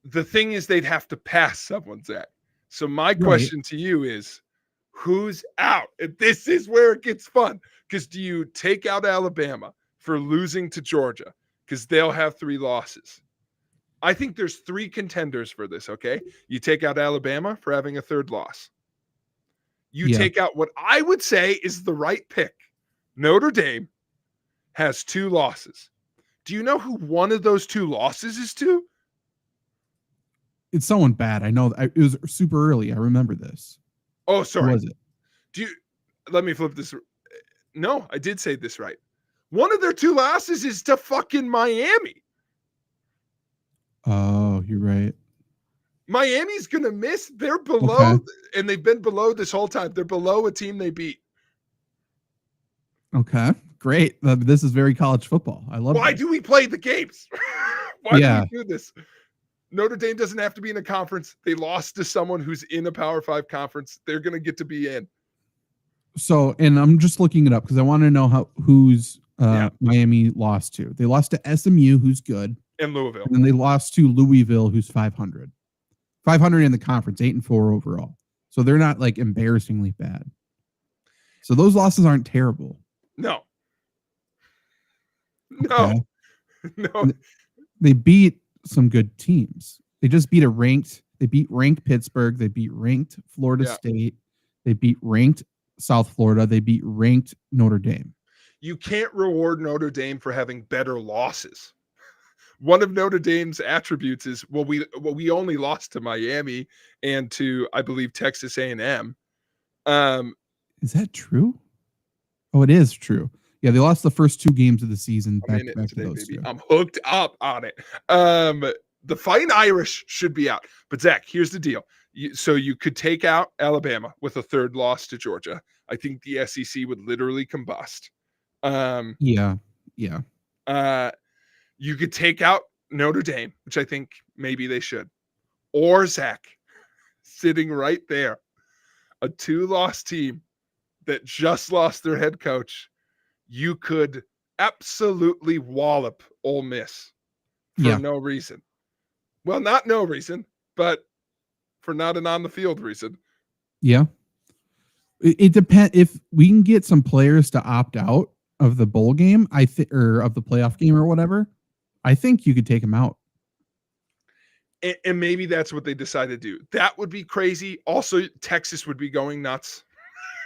[SPEAKER 2] the thing is they'd have to pass someone, Zach. So my question to you is, who's out? And this is where it gets fun. Because do you take out Alabama for losing to Georgia? Because they'll have 3 losses. I think there's 3 contenders for this, okay? You take out Alabama for having a 3rd loss. You take out what I would say is the right pick. Notre Dame has 2 losses. Do you know who one of those 2 losses is to?
[SPEAKER 1] It's someone bad. I know. It was super early. I remember this.
[SPEAKER 2] Oh, sorry.
[SPEAKER 1] Who was it?
[SPEAKER 2] Let me flip this. No, I did say this right. One of their 2 losses is to fucking Miami.
[SPEAKER 1] Oh, you're right.
[SPEAKER 2] Miami's going to miss. They're below, and they've been below this whole time. They're below a team they beat.
[SPEAKER 1] Okay, great. This is very college football. I love
[SPEAKER 2] Why
[SPEAKER 1] this.
[SPEAKER 2] do we play the games? Why do we do this? Notre Dame doesn't have to be in a conference. They lost to someone who's in a Power 5 conference. They're going to get to be in.
[SPEAKER 1] So, and I'm just looking it up because I want to know who's Miami lost to. They lost to SMU, who's good.
[SPEAKER 2] And Louisville.
[SPEAKER 1] And then they lost to Louisville, who's 500. 500 in the conference, 8-4 overall. So they're not like embarrassingly bad. So those losses aren't terrible.
[SPEAKER 2] No.
[SPEAKER 1] Okay.
[SPEAKER 2] No.
[SPEAKER 1] They beat some good teams. They just beat they beat ranked Pittsburgh. They beat ranked Florida State. They beat ranked South Florida. They beat ranked Notre Dame.
[SPEAKER 2] You can't reward Notre Dame for having better losses. One of Notre Dame's attributes is, we only lost to Miami and to, I believe, Texas A&M.
[SPEAKER 1] Is that true? Oh, it is true. Yeah, they lost the first 2 games of the season.
[SPEAKER 2] I'm in it today, baby. I'm hooked up on it. The Fighting Irish should be out. But Zach, here's the deal. So you could take out Alabama with a 3rd loss to Georgia. I think the SEC would literally combust.
[SPEAKER 1] Yeah.
[SPEAKER 2] You could take out Notre Dame, which I think maybe they should. Or Zach, sitting right there, a 2-loss team that just lost their head coach. You could absolutely wallop Ole Miss for no reason. Well, not no reason, but for not an on the field reason.
[SPEAKER 1] Yeah. It depends. If we can get some players to opt out of the bowl game, or of the playoff game or whatever, I think you could take them out.
[SPEAKER 2] And maybe that's what they decide to do. That would be crazy. Also, Texas would be going nuts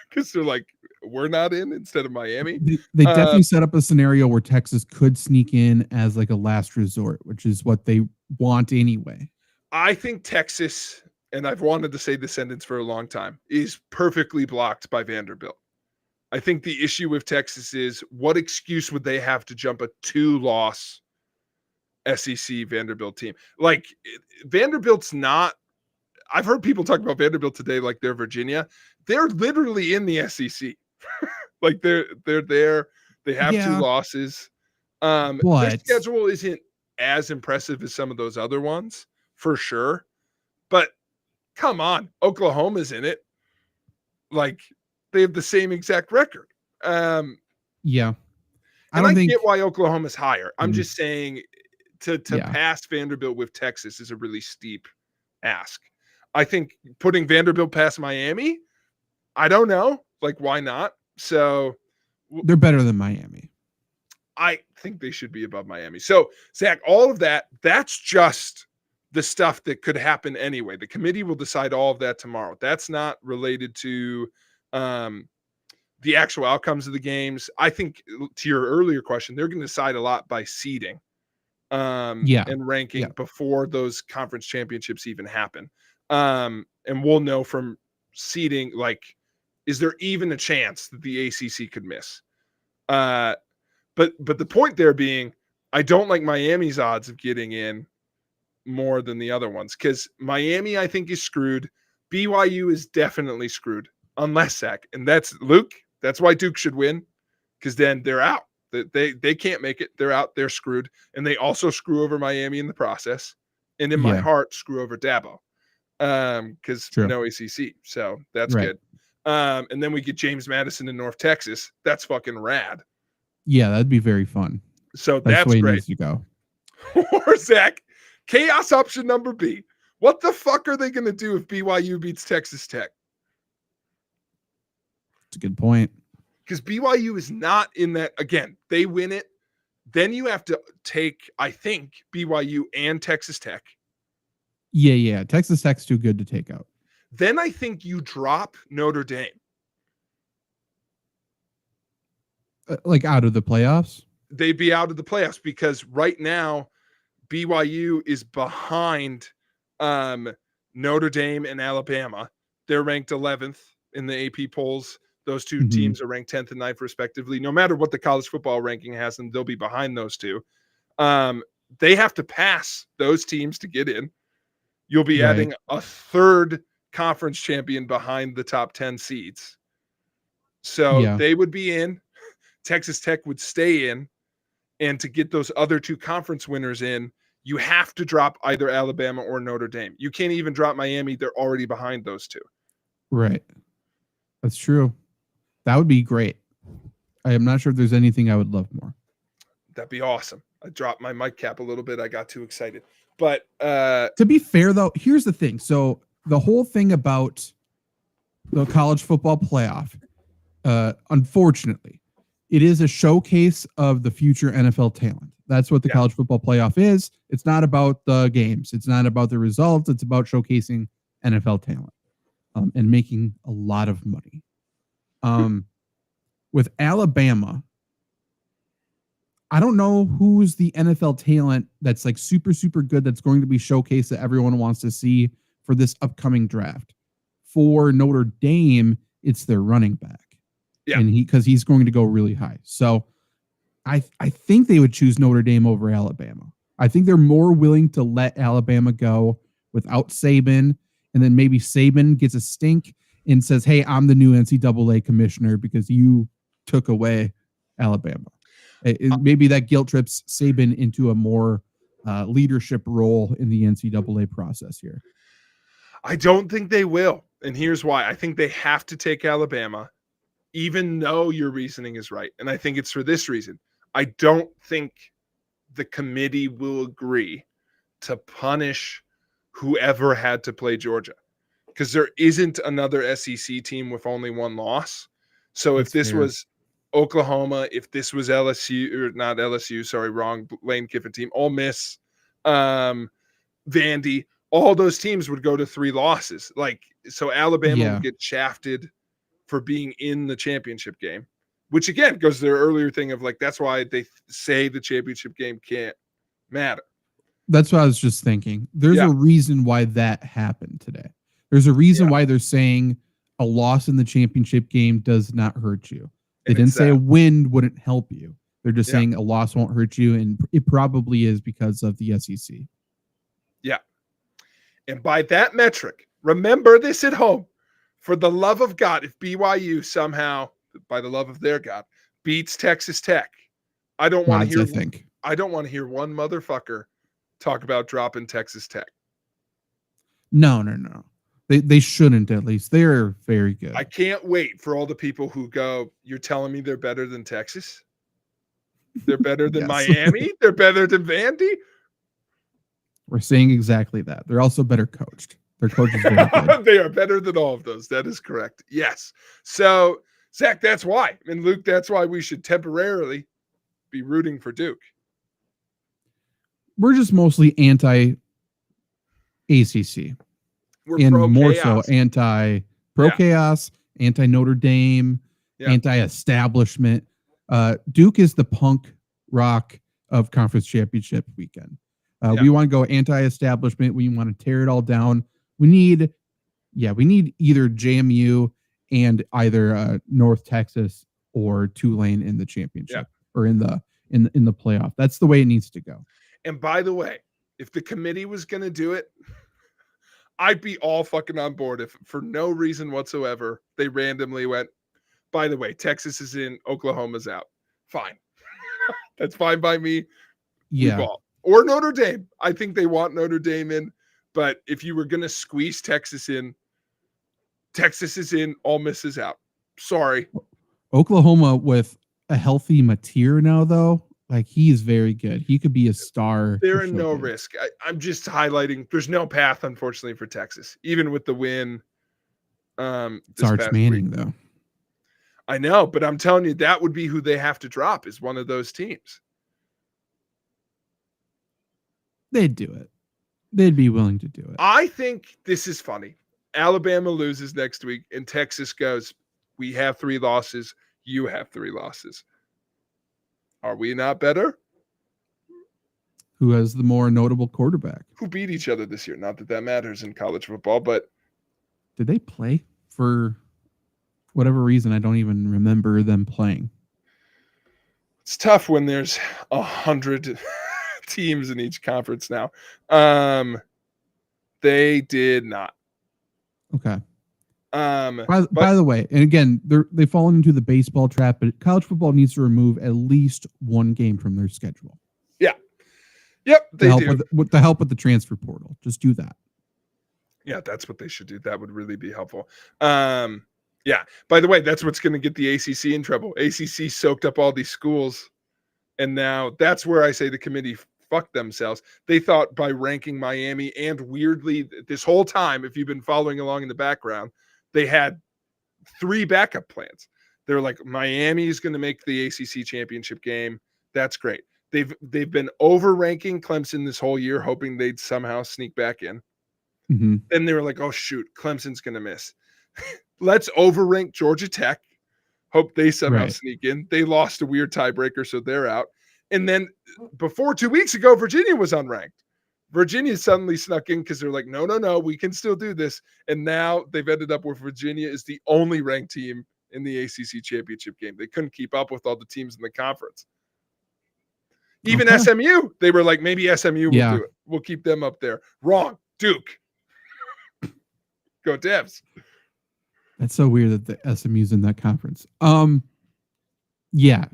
[SPEAKER 2] because they're like, we're not in instead of Miami.
[SPEAKER 1] They definitely set up a scenario where Texas could sneak in as like a last resort, which is what they want anyway.
[SPEAKER 2] I think Texas, and I've wanted to say this sentence for a long time, is perfectly blocked by Vanderbilt. I think the issue with Texas is, what excuse would they have to jump a 2-loss SEC Vanderbilt team? Like, Vanderbilt's not, I've heard people talk about Vanderbilt today like they're Virginia. They're literally in the SEC. Like they're there. They have 2 losses. Their schedule isn't as impressive as some of those other ones, for sure. But come on, Oklahoma's in it. Like, they have the same exact record.
[SPEAKER 1] Yeah.
[SPEAKER 2] I get why Oklahoma's higher. I'm just saying to
[SPEAKER 1] Yeah.
[SPEAKER 2] pass Vanderbilt with Texas is a really steep ask. I think putting Vanderbilt past Miami, I don't know. Like, why not? So
[SPEAKER 1] they're better than Miami.
[SPEAKER 2] I think they should be above Miami. So, Zach, all of that, that's just the stuff that could happen anyway. The committee will decide all of that tomorrow. That's not related to the actual outcomes of the games. I think, to your earlier question, they're going to decide a lot by seeding and ranking before those conference championships even happen. And we'll know from seeding, like, is there even a chance that the ACC could miss? But the point there being, I don't like Miami's odds of getting in more than the other ones, because Miami, I think, is screwed. BYU is definitely screwed, unless Zach, and that's Luke. That's why Duke should win, because then they're out. They can't make it. They're out. They're screwed, and they also screw over Miami in the process. And in my heart, screw over Dabo, because no ACC. So that's good. And then we get James Madison in North Texas. That's fucking rad.
[SPEAKER 1] Yeah, that'd be very fun.
[SPEAKER 2] So that's
[SPEAKER 1] the way
[SPEAKER 2] great.
[SPEAKER 1] It needs to go.
[SPEAKER 2] Or Zach, chaos option number B. What the fuck are they going to do if BYU beats Texas Tech?
[SPEAKER 1] It's a good point.
[SPEAKER 2] Because BYU is not in that. Again, they win it. Then you have to take, I think, BYU and Texas Tech.
[SPEAKER 1] Yeah. Texas Tech's too good to take out.
[SPEAKER 2] Then I think you drop Notre Dame.
[SPEAKER 1] Like out of the playoffs?
[SPEAKER 2] They'd be out of the playoffs because right now BYU is behind Notre Dame and Alabama. They're ranked 11th in the AP polls. Those two teams are ranked 10th and 9th respectively. No matter what the college football ranking has them, they'll be behind those two. They have to pass those teams to get in. You'll be adding a third conference champion behind the top 10 seeds. So they would be in. Texas Tech would stay in. And to get those other two conference winners in, you have to drop either Alabama or Notre Dame. You can't even drop Miami. They're already behind those two.
[SPEAKER 1] Right. That's true. That would be great. I am not sure if there's anything I would love more.
[SPEAKER 2] That'd be awesome. I dropped my mic cap a little bit. I got too excited. But
[SPEAKER 1] to be fair, though, here's the thing. So the whole thing about the college football playoff, unfortunately, it is a showcase of the future NFL talent. That's what the college football playoff is. It's not about the games. It's not about the results. It's about showcasing NFL talent and making a lot of money. With Alabama, I don't know who's the NFL talent that's like super, super good that's going to be showcased that everyone wants to see for this upcoming draft. For Notre Dame, it's their running back. Yeah. And because he's going to go really high. So I think they would choose Notre Dame over Alabama. I think they're more willing to let Alabama go without Saban, and then maybe Saban gets a stink and says, hey, I'm the new NCAA commissioner because you took away Alabama. Maybe that guilt trips Saban into a more leadership role in the NCAA process here.
[SPEAKER 2] I don't think they will. And here's why. I think they have to take Alabama, even though your reasoning is right. And I think it's for this reason. I don't think the committee will agree to punish whoever had to play Georgia, because there isn't another SEC team with only one loss. So if this was Oklahoma, if this was LSU, or not LSU, sorry, wrong, Lane Kiffin team, Ole Miss, Vandy, all those teams would go to 3 losses. Like, so Alabama would get shafted for being in the championship game, which again goes to their earlier thing of like, that's why they say the championship game can't matter.
[SPEAKER 1] That's what I was just thinking. There's a reason why that happened today. There's a reason why they're saying a loss in the championship game does not hurt you. They didn't say a win wouldn't help you. They're just saying a loss won't hurt you. And it probably is because of the SEC.
[SPEAKER 2] Yeah. And by that metric, remember this at home. For the love of God, if BYU somehow, by the love of their God, beats Texas Tech, I don't want to hear. I don't want to hear one motherfucker talk about dropping Texas Tech.
[SPEAKER 1] No. They shouldn't, at least. They're very good.
[SPEAKER 2] I can't wait for all the people who go, you're telling me they're better than Texas? They're better than Miami? They're better than Vandy?
[SPEAKER 1] We're saying exactly that. They're also better coached. Their coach is very good.
[SPEAKER 2] They are better than all of those. That is correct. Yes. So, Zach, that's why. And Luke, that's why we should temporarily be rooting for Duke.
[SPEAKER 1] We're just mostly anti-ACC. And more so anti-pro chaos, anti-Notre Dame, anti-establishment. Duke is the punk rock of conference championship weekend. We want to go anti-establishment. We want to tear it all down. We need either JMU and either North Texas or Tulane in the championship or in the playoff. That's the way it needs to go.
[SPEAKER 2] And by the way, if the committee was going to do it, I'd be all fucking on board if for no reason whatsoever they randomly went, by the way, Texas is in, Oklahoma's out. Fine. That's fine by me.
[SPEAKER 1] Yeah.
[SPEAKER 2] Or Notre Dame. I think they want Notre Dame in. But if you were going to squeeze Texas in, Texas is in, Ole Miss is out. Sorry.
[SPEAKER 1] Oklahoma with a healthy Mateer now, though. Like, he is very good. He could be a star.
[SPEAKER 2] They're in no risk. I'm just highlighting. There's no path, unfortunately, for Texas, even with the win.
[SPEAKER 1] It's Arch Manning, though.
[SPEAKER 2] I know, but I'm telling you, that would be who they have to drop is one of those teams.
[SPEAKER 1] They'd do it. They'd be willing to do it.
[SPEAKER 2] I think this is funny. Alabama loses next week, and Texas goes, we have 3 losses. You have 3 losses. Are we not better?
[SPEAKER 1] Who has the more notable quarterback?
[SPEAKER 2] Who beat each other this year? Not that that matters in college football, but
[SPEAKER 1] did they play? For whatever reason, I don't even remember them playing.
[SPEAKER 2] It's tough when there's 100 teams in each conference now. They did not.
[SPEAKER 1] Okay. By the way, and again, they've fallen into the baseball trap, but college football needs to remove at least one game from their schedule.
[SPEAKER 2] Yeah. Yep. They do.
[SPEAKER 1] With the help of the transfer portal. Just do that.
[SPEAKER 2] Yeah, that's what they should do. That would really be helpful. Yeah. By the way, that's what's going to get the ACC in trouble. ACC soaked up all these schools, and now that's where I say the committee fucked themselves. They thought by ranking Miami, and weirdly, this whole time, if you've been following along in the background, they had 3 backup plans. They're like, Miami is going to make the ACC championship game. That's great. They've been over-ranking Clemson this whole year, hoping they'd somehow sneak back in.
[SPEAKER 1] Mm-hmm.
[SPEAKER 2] Then they were like, oh, shoot, Clemson's going to miss. Let's overrank Georgia Tech. Hope they somehow sneak in. They lost a weird tiebreaker, so they're out. And then before 2 weeks ago, Virginia was unranked. Virginia suddenly snuck in because they're like, no, we can still do this. And now they've ended up where Virginia is the only ranked team in the ACC championship game. They couldn't keep up with all the teams in the conference. Even SMU, they were like, maybe SMU will do it. We'll keep them up there. Wrong. Duke. Go Devs.
[SPEAKER 1] That's so weird that the SMU's in that conference. Yeah.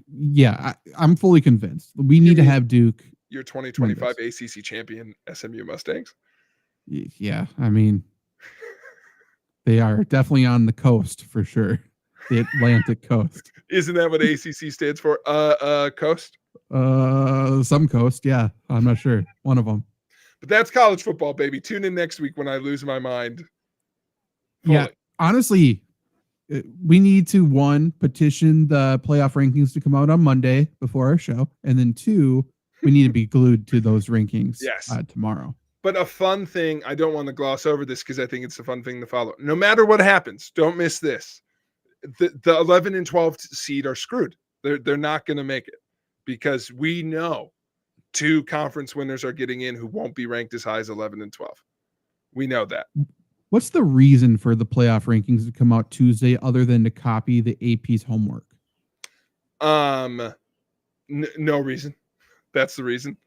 [SPEAKER 1] I'm fully convinced. We need to have Duke.
[SPEAKER 2] Your 2025 ACC champion SMU Mustangs?
[SPEAKER 1] Yeah, I mean, they are definitely on the coast for sure. The Atlantic coast.
[SPEAKER 2] Isn't that what ACC stands for? Coast?
[SPEAKER 1] Some coast, yeah. I'm not sure. One of them.
[SPEAKER 2] But that's college football, baby. Tune in next week when I lose my mind.
[SPEAKER 1] Yeah, honestly, we need to, petition the playoff rankings to come out on Monday before our show. And then 2, we need to be glued to those rankings tomorrow.
[SPEAKER 2] But a fun thing, I don't want to gloss over this because I think it's a fun thing to follow. No matter what happens, don't miss this. The 11 and 12 seed are screwed. They're not going to make it because we know 2 conference winners are getting in who won't be ranked as high as 11 and 12. We know that.
[SPEAKER 1] What's the reason for the playoff rankings to come out Tuesday other than to copy the AP's homework?
[SPEAKER 2] No reason. That's the reason.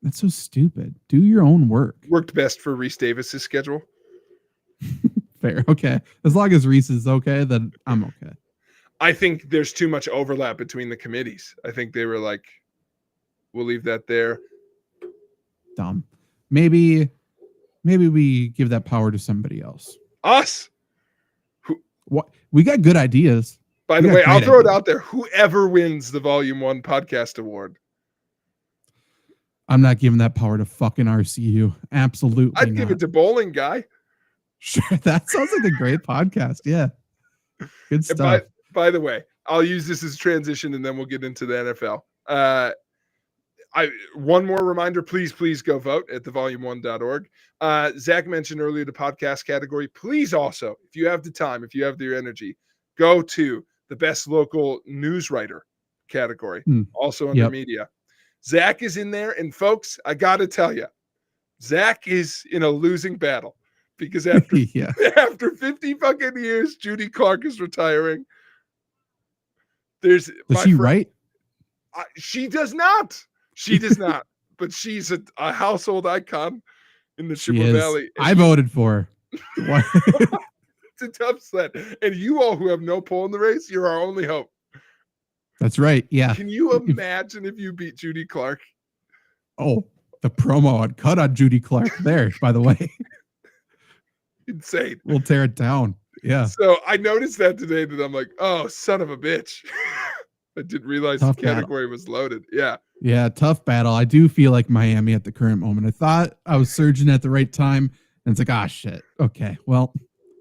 [SPEAKER 1] That's so stupid. Do your own work.
[SPEAKER 2] Worked best for Reese Davis's schedule.
[SPEAKER 1] Fair. Okay. As long as Reese is okay, then I'm okay.
[SPEAKER 2] I think there's too much overlap between the committees. I think they were like, We'll leave that there.
[SPEAKER 1] Dumb. Maybe we give that power to somebody else.
[SPEAKER 2] Us.
[SPEAKER 1] What? We got good ideas.
[SPEAKER 2] By the way, I'll throw it out there. Whoever wins the Volume 1 podcast award.
[SPEAKER 1] I'm not giving that power to fucking RCU. Absolutely
[SPEAKER 2] I'd give it to Bowling Guy.
[SPEAKER 1] Sure. That sounds like a great podcast. Yeah. Good stuff.
[SPEAKER 2] By the way, I'll use this as a transition and then we'll get into the NFL. One more reminder, please go vote at thevolume1.org. Zach mentioned earlier the podcast category. Please also, if you have the time, if you have the energy, go to the best local news writer category, also under media. Zach is in there, and folks, I got to tell you, Zach is in a losing battle because after after 50 fucking years, Judy Clark is retiring.
[SPEAKER 1] Does she write?
[SPEAKER 2] She does not. She does not. But she's a household icon in the Chippewa Valley.
[SPEAKER 1] I voted for her.
[SPEAKER 2] It's a tough set. And you all who have no pull in the race, you're our only hope.
[SPEAKER 1] That's right. Yeah.
[SPEAKER 2] Can you imagine if you beat Judy Clark?
[SPEAKER 1] Oh, the promo I'd cut on Judy Clark there, by the way.
[SPEAKER 2] Insane.
[SPEAKER 1] We'll tear it down. Yeah.
[SPEAKER 2] So I noticed that today that I'm like, oh, son of a bitch. I didn't realize the category was loaded. Yeah.
[SPEAKER 1] Yeah. Tough battle. I do feel like Miami at the current moment. I thought I was surging at the right time. And it's like, shit. Okay. Well,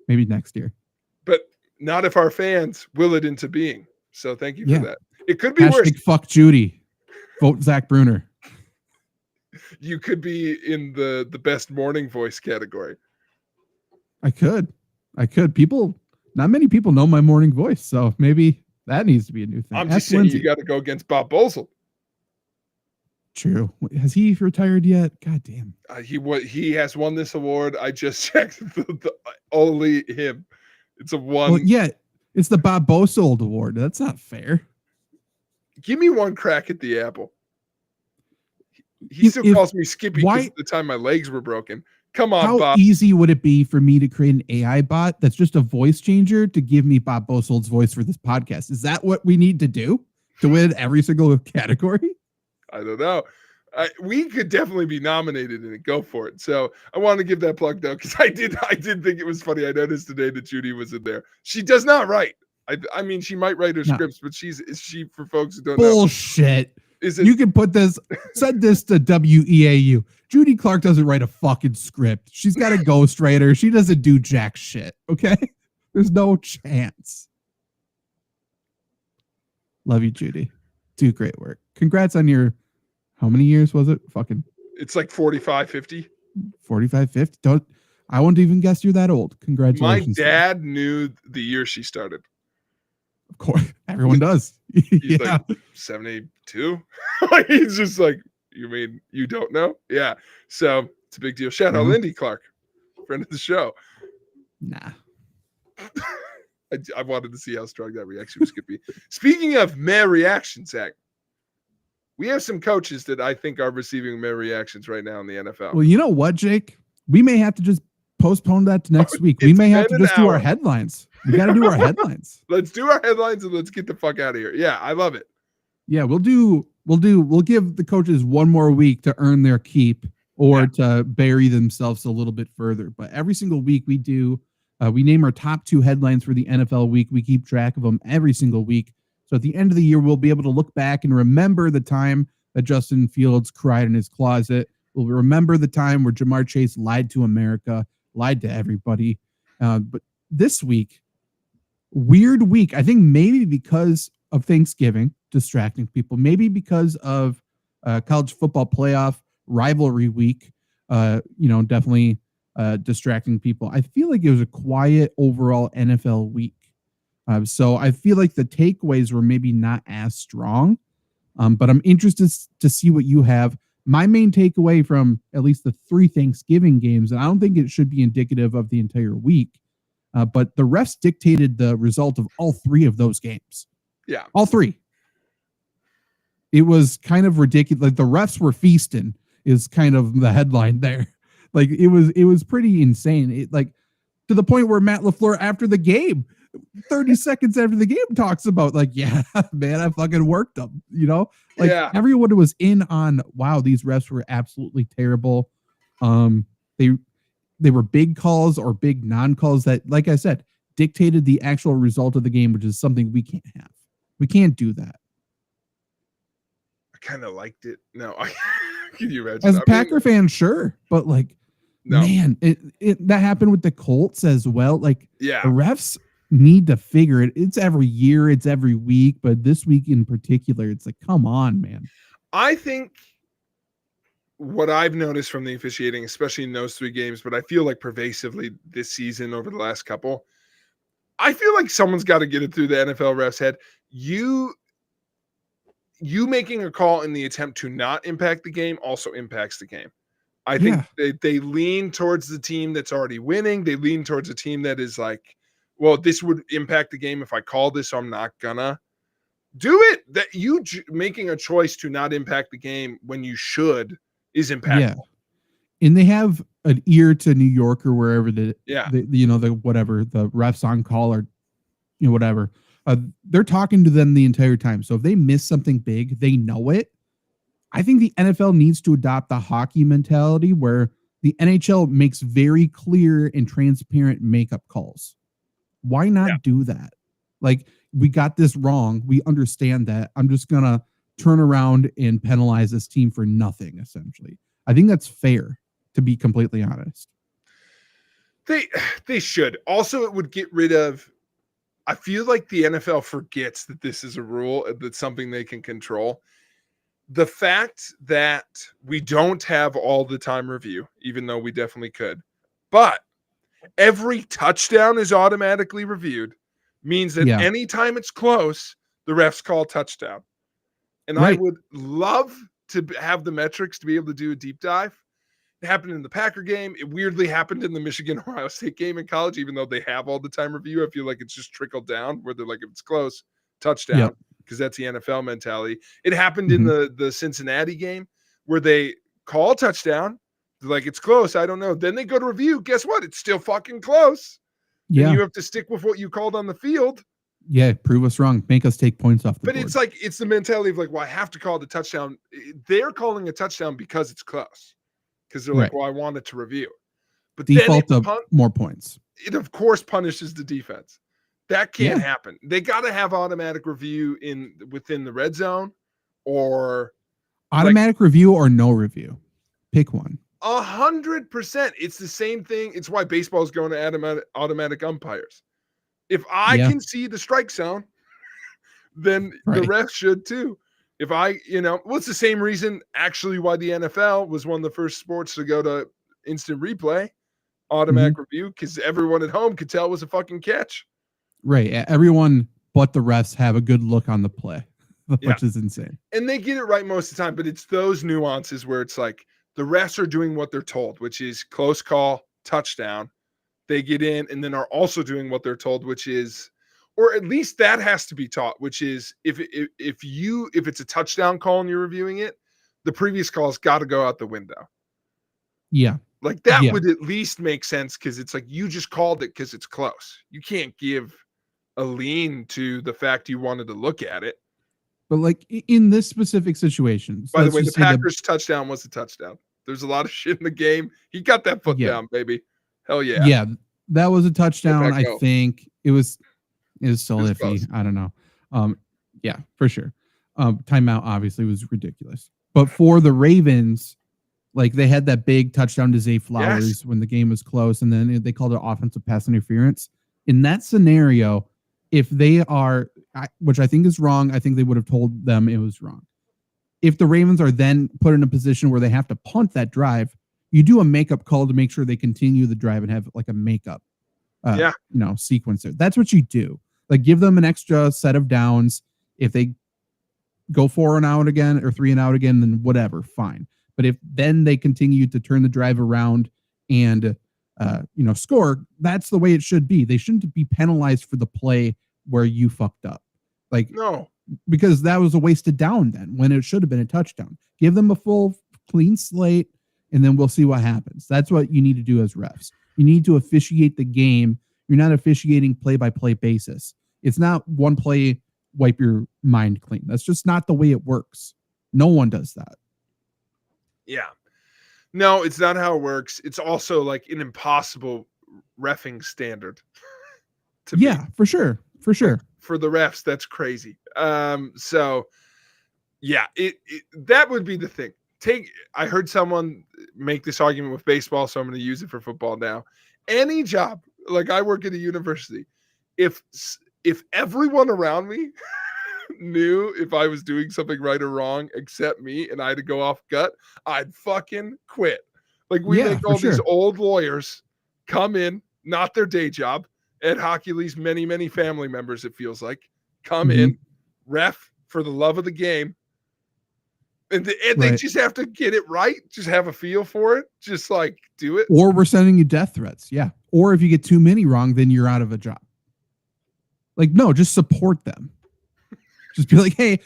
[SPEAKER 1] maybe next year.
[SPEAKER 2] But not if our fans will it into being. So thank you for that. It could be worse.
[SPEAKER 1] Fuck Judy. Vote Zach Bruner.
[SPEAKER 2] You could be in the best morning voice category.
[SPEAKER 1] I could. Not many people know my morning voice. So maybe that needs to be a new thing.
[SPEAKER 2] I'm just saying you got to go against Bob Bozel.
[SPEAKER 1] True. Has he retired yet? God damn.
[SPEAKER 2] He has won this award. I just checked only him. It's a one.
[SPEAKER 1] Well, yeah, it's the Bob Bosold Award. That's not fair.
[SPEAKER 2] Give me one crack at the apple. He still calls me Skippy because the time my legs were broken. Come on, Bob.
[SPEAKER 1] How easy would it be for me to create an AI bot that's just a voice changer to give me Bob Bosold's voice for this podcast? Is that what we need to do to win every single category?
[SPEAKER 2] I don't know. We could definitely be nominated and go for it. So I want to give that plug though, because I did think it was funny. I noticed today that Judy was in there. She does not write. I mean, she might write her scripts, but is she for folks who don't know?
[SPEAKER 1] Bullshit. You can send this to WEAU. Judy Clark doesn't write a fucking script. She's got a ghostwriter. She doesn't do jack shit. Okay. There's no chance. Love you, Judy. Do great work. Congrats on your, how many years was it?
[SPEAKER 2] It's like 45, 50.
[SPEAKER 1] 45, 50. I won't even guess you're that old. Congratulations.
[SPEAKER 2] My dad knew the year she started.
[SPEAKER 1] Of course. Everyone does.
[SPEAKER 2] He's like 72. He's just like, you mean you don't know? Yeah. So it's a big deal. Shout out Lindy Clark, friend of the show.
[SPEAKER 1] Nah.
[SPEAKER 2] I wanted to see how strong that reaction was going to be. Speaking of meh reactions, Zach, we have some coaches that I think are receiving meh reactions right now in the NFL.
[SPEAKER 1] Well, you know what, Jake? We may have to just postpone that to next week. We may have to just do our headlines. We got to do our headlines.
[SPEAKER 2] Let's do our headlines and let's get the fuck out of here. Yeah, I love it.
[SPEAKER 1] Yeah, we'll give the coaches one more week to earn their keep or to bury themselves a little bit further. But every single week we name our top 2 headlines for the NFL week. We keep track of them every single week. So at the end of the year, we'll be able to look back and remember the time that Justin Fields cried in his closet. We'll remember the time where Jamar Chase lied to America, lied to everybody. But this week, weird week. I think maybe because of Thanksgiving distracting people, maybe because of college football playoff rivalry week, definitely distracting people. I feel like it was a quiet overall NFL week. So I feel like the takeaways were maybe not as strong, but I'm interested to see what you have. My main takeaway from at least the 3 Thanksgiving games, and I don't think it should be indicative of the entire week, but the refs dictated the result of all 3 of those games.
[SPEAKER 2] Yeah.
[SPEAKER 1] All 3. It was kind of ridiculous. Like the refs were feasting is kind of the headline there. Like it was pretty insane. It like to the point where Matt LaFleur after the game 30 seconds after the game talks about like, yeah, man, I fucking worked them, like everyone was in on, wow, these refs were absolutely terrible. They were big calls or big non-calls that, like I said, dictated the actual result of the game, which is something we can't have. We can't do that.
[SPEAKER 2] I kind of liked it. No, can you imagine?
[SPEAKER 1] As a Packer fan, sure, but like, no. Man, that happened with the Colts as well. Like, the refs need to figure it. It's every year, it's every week, but this week in particular, it's like, come on, man.
[SPEAKER 2] I think what I've noticed from the officiating, especially in those 3 games, but I feel like pervasively this season over the last couple, I feel like someone's got to get it through the NFL ref's head. You making a call in the attempt to not impact the game also impacts the game. I think they lean towards the team that's already winning. They lean towards a team that is like, well, this would impact the game if I call this, so I'm not gonna do it. That you making a choice to not impact the game when you should is impactful.
[SPEAKER 1] Yeah. And they have an ear to New York or wherever the whatever the refs on call or whatever. They're talking to them the entire time. So if they miss something big, they know it. I think the NFL needs to adopt the hockey mentality where the NHL makes very clear and transparent makeup calls. Why not do that? Like, we got this wrong. We understand that. I'm just going to turn around and penalize this team for nothing, essentially. I think that's fair, to be completely honest.
[SPEAKER 2] They should. Also, it would get rid of, I feel like the NFL forgets that this is a rule, that's something they can control. The fact that we don't have all the time review, even though we definitely could, but every touchdown is automatically reviewed, means that anytime it's close, the refs call touchdown. And I would love to have the metrics to be able to do a deep dive. It happened in the Packer game. It weirdly happened in the Michigan-Ohio State game in college, even though they have all the time review. I feel like it's just trickled down where they're like, if it's close, touchdown, because that's the NFL mentality. It happened in the Cincinnati game where they call touchdown. They're like, it's close. I don't know. Then they go to review. Guess what? It's still fucking close. Yeah. And you have to stick with what you called on the field.
[SPEAKER 1] Yeah, prove us wrong. Make us take points off the board.
[SPEAKER 2] But it's like, it's the mentality of like, well, I have to call the touchdown. They're calling a touchdown because it's close. Because they're like, well, I want it to review. But
[SPEAKER 1] default then more points.
[SPEAKER 2] It, of course, punishes the defense. That can't happen. They got to have automatic review within the red zone, or
[SPEAKER 1] automatic review or no review. Pick one.
[SPEAKER 2] 100%. It's the same thing. It's why baseball is going to automatic umpires. If I can see the strike zone, then the ref should too. If it's the same reason actually why the NFL was one of the first sports to go to instant replay, automatic review, because everyone at home could tell it was a fucking catch.
[SPEAKER 1] Right. Everyone but the refs have a good look on the play, which is insane.
[SPEAKER 2] And they get it right most of the time, but it's those nuances where it's like the refs are doing what they're told, which is close call, touchdown. They get in and then are also doing what they're told, which is, or at least that has to be taught, which is if it's a touchdown call and you're reviewing it, the previous call's got to go out the window.
[SPEAKER 1] Yeah.
[SPEAKER 2] Like that would at least make sense, because it's like you just called it because it's close. You can't give a lean to the fact you wanted to look at it.
[SPEAKER 1] But like in this specific situation.
[SPEAKER 2] By the way, the Packers touchdown was a touchdown. There's a lot of shit in the game. He got that foot down, baby. Hell yeah.
[SPEAKER 1] Yeah, that was a touchdown. I think it was still iffy. Close. I don't know. Yeah, for sure. Timeout obviously was ridiculous. But for the Ravens, like they had that big touchdown to Zay Flowers when the game was close, and then they called it offensive pass interference. In that scenario, if they are, which I think is wrong, I think they would have told them it was wrong. If the Ravens are then put in a position where they have to punt that drive, you do a makeup call to make sure they continue the drive and have like a makeup, sequence there. That's what you do. Like give them an extra set of downs. If they go 4 and out again or 3 and out again, then whatever, fine. But if then they continue to turn the drive around and score, that's the way it should be. They shouldn't be penalized for the play where you fucked up. Like
[SPEAKER 2] no,
[SPEAKER 1] because that was a wasted down then when it should have been a touchdown. Give them a full clean slate, and then we'll see what happens. That's what you need to do as refs. You need to officiate the game You're not officiating play-by-play basis. It's not one play, wipe your mind clean. That's just not the way it works. No one does that.
[SPEAKER 2] Yeah. No, it's not how it works. It's also like an impossible reffing standard.
[SPEAKER 1] Yeah, for sure. For sure.
[SPEAKER 2] For the refs, that's crazy. So yeah, that would be the thing. I heard someone make this argument with baseball, so I'm going to use it for football now. Any job, like I work at a university, if everyone around me knew if I was doing something right or wrong except me and I had to go off gut, I'd fucking quit. Like we make all these old lawyers come in, not their day job. Ed Hochuley's many, many family members, it feels like, come in, ref for the love of the game. And they just have to get it right. Just have a feel for it. Just like do it.
[SPEAKER 1] Or we're sending you death threats. Yeah. Or if you get too many wrong, then you're out of a job. Like, no, just support them. Just be like, hey,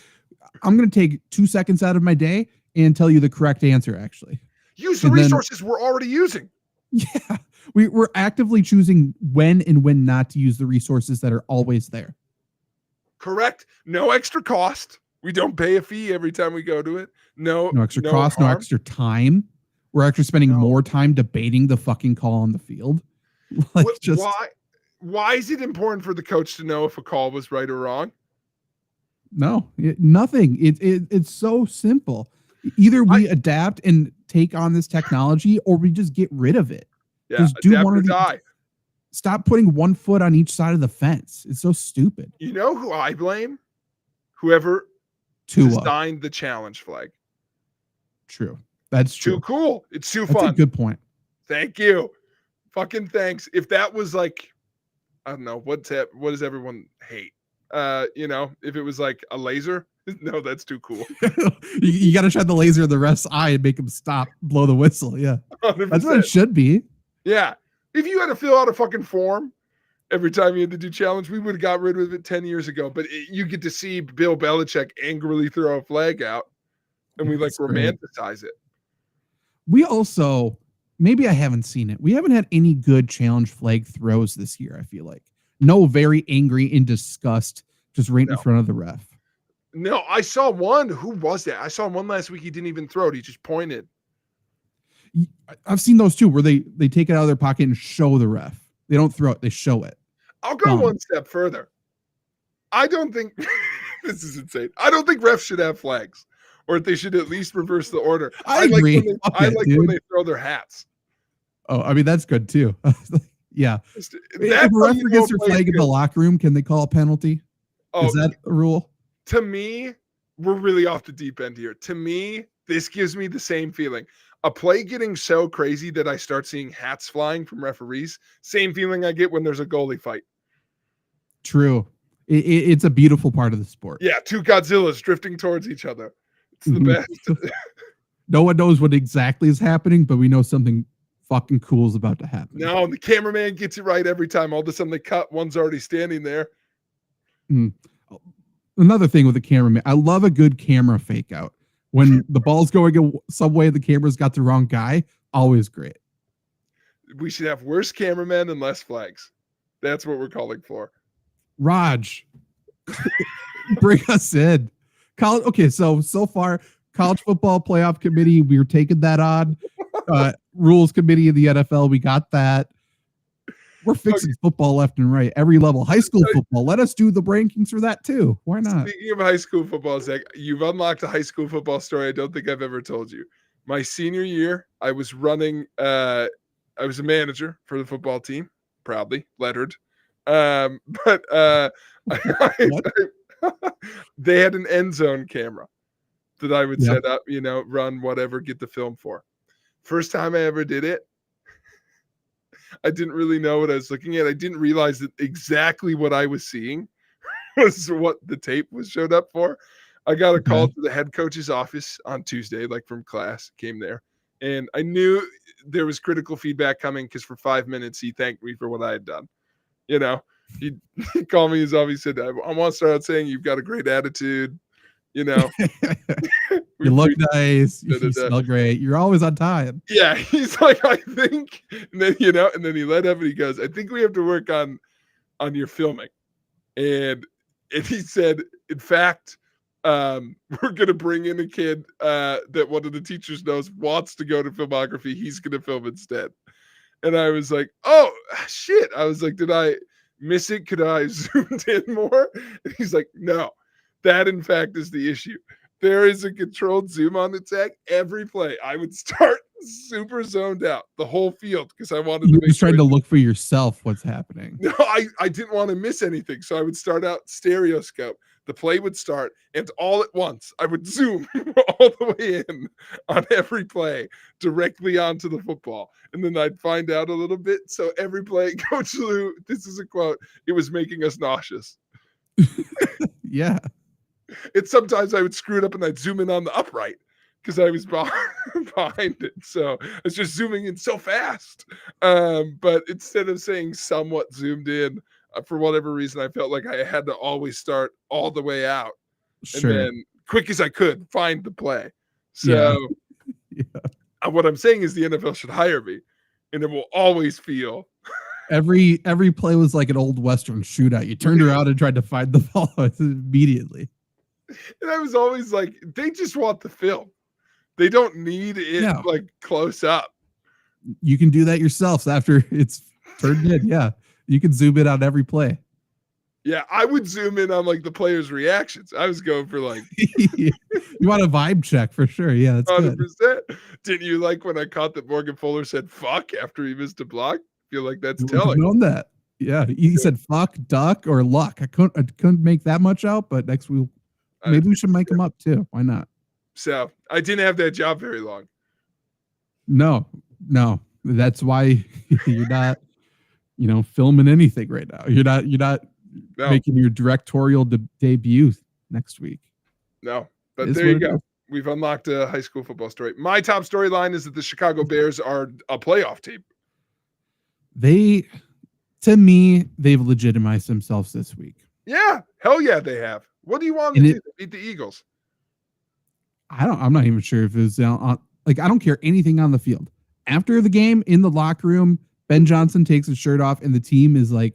[SPEAKER 1] I'm going to take 2 seconds out of my day and tell you the correct answer, actually.
[SPEAKER 2] Use the resources we're already using.
[SPEAKER 1] Yeah. We're actively choosing when and when not to use the resources that are always there.
[SPEAKER 2] Correct. No extra cost. We don't pay a fee every time we go to it. No
[SPEAKER 1] extra cost, harm. No extra time. We're actually spending more time debating the fucking call on the field. Like
[SPEAKER 2] why is it important for the coach to know if a call was right or wrong?
[SPEAKER 1] No, nothing. It's so simple. Either we adapt and take on this technology or we just get rid of it.
[SPEAKER 2] Yeah,
[SPEAKER 1] just do one or
[SPEAKER 2] die.
[SPEAKER 1] Stop putting one foot on each side of the fence. It's so stupid.
[SPEAKER 2] You know who I blame? Whoever designed the challenge flag.
[SPEAKER 1] True. That's true.
[SPEAKER 2] Too cool. It's too fun.
[SPEAKER 1] That's a good point.
[SPEAKER 2] Thank you. Fucking thanks. If that was like, I don't know, what does everyone hate? If it was like a laser, no, that's too cool.
[SPEAKER 1] you got to shine the laser in the ref's eye and make him stop, blow the whistle. Yeah. 100%. That's what it should be.
[SPEAKER 2] Yeah. If you had to fill out a fucking form every time you had to do challenge, we would have got rid of it 10 years ago. But you get to see Bill Belichick angrily throw a flag out, and we romanticize it.
[SPEAKER 1] We also, maybe I haven't seen it. We haven't had any good challenge flag throws this year, I feel like. No, very angry in disgust, just right in front of the ref.
[SPEAKER 2] No, I saw one. Who was that? I saw one last week. He didn't even throw it. He just pointed.
[SPEAKER 1] I've seen those too, where they take it out of their pocket and show the ref. They don't throw it. They show it.
[SPEAKER 2] I'll go one step further. I don't think this is insane. I don't think refs should have flags, or they should at least reverse the order.
[SPEAKER 1] I agree.
[SPEAKER 2] I like when they throw their hats.
[SPEAKER 1] Oh, I mean, that's good too. Yeah. If a ref gets their flag in the locker room, can they call a penalty? Is that a rule?
[SPEAKER 2] To me, we're really off the deep end here. To me, this gives me the same feeling. A play getting so crazy that I start seeing hats flying from referees. Same feeling I get when there's a goalie fight.
[SPEAKER 1] True. It's a beautiful part of the sport.
[SPEAKER 2] Yeah, two Godzillas drifting towards each other. It's the best.
[SPEAKER 1] No one knows what exactly is happening, but we know something fucking cool is about to happen.
[SPEAKER 2] No, the cameraman gets it right every time. All of a sudden they cut. One's already standing there.
[SPEAKER 1] Another thing with the cameraman, I love a good camera fake out. When the ball's going some way, the camera's got the wrong guy. Always great.
[SPEAKER 2] We should have worse cameramen and less flags. That's what we're calling for.
[SPEAKER 1] Raj, bring us in. Okay, so far, college football playoff committee, we were taking that on. Rules committee of the NFL, we got that. We're fixing football left and right, every level. High school football, let us do the rankings for that too. Why not?
[SPEAKER 2] Speaking of high school football, Zach, you've unlocked a high school football story I don't think I've ever told you. My senior year, I was running, I was a manager for the football team, proudly lettered. They had an end zone camera that I would set up, run whatever, get the film for. First time I ever did it, I didn't really know what I was looking at. I didn't realize that exactly what I was seeing was what the tape was showed up for. I got a call to the head coach's office on Tuesday, like from class, came there. And I knew there was critical feedback coming because for 5 minutes, he thanked me for what I had done. He called me his office. He said, I want to start out saying you've got a great attitude. You know,
[SPEAKER 1] You look nice.
[SPEAKER 2] da, da,
[SPEAKER 1] You
[SPEAKER 2] da.
[SPEAKER 1] smell great. You're always on time.
[SPEAKER 2] Yeah, he's like, I think, and then he let up and he goes, I think we have to work on your filming, and he said, in fact, we're gonna bring in a kid that one of the teachers knows wants to go to filmography. He's gonna film instead. And I was like, oh shit. I was like, did I miss it? Could I zoomed in more? And he's like, no, that in fact is the issue. There is a controlled zoom on the tech. Every play, I would start super zoned out the whole field because I wanted to
[SPEAKER 1] You're
[SPEAKER 2] make
[SPEAKER 1] just trying
[SPEAKER 2] sure
[SPEAKER 1] to look for yourself what's happening.
[SPEAKER 2] No, I didn't want to miss anything. So I would start out stereoscope. The play would start, and all at once, I would zoom all the way in on every play directly onto the football. And then I'd find out a little bit. So every play, Coach Lou, this is a quote, it was making us nauseous.
[SPEAKER 1] Yeah.
[SPEAKER 2] It's sometimes I would screw it up and I'd zoom in on the upright because I was behind it. So I was just zooming in so fast. But instead of saying somewhat zoomed in, for whatever reason, I felt like I had to always start all the way out.
[SPEAKER 1] Sure.
[SPEAKER 2] And then quick as I could find the play. So what I'm saying is the NFL should hire me, and it will always feel
[SPEAKER 1] every play was like an old Western shootout. You turned around and tried to find the ball immediately.
[SPEAKER 2] And I was always like, they just want the film. They don't need it like close up.
[SPEAKER 1] You can do that yourself after it's turned in. Yeah. You can zoom in on every play.
[SPEAKER 2] Yeah, I would zoom in on like the players' reactions. I was going for like
[SPEAKER 1] you want a vibe check for sure. Yeah, that's 100%.
[SPEAKER 2] Good. Didn't you like when I caught that Morgan Fuller said fuck after he missed a block? I feel like that's telling.
[SPEAKER 1] Known that. Yeah, he said fuck, duck, or luck. I couldn't make that much out, but next week maybe we should make them up too. Why not?
[SPEAKER 2] So I didn't have that job very long.
[SPEAKER 1] No, that's why you're not. Filming anything right now. You're not making your directorial debut next week.
[SPEAKER 2] No, but there you go. We've unlocked a high school football story. My top storyline is that the Chicago Bears are a playoff team.
[SPEAKER 1] To me, they've legitimized themselves this week.
[SPEAKER 2] Yeah, hell yeah, they have. What do you want to do? Beat the Eagles?
[SPEAKER 1] I'm not even sure if it's on. Like, I don't care anything on the field. After the game, in the locker room, Ben Johnson takes his shirt off, and the team is like,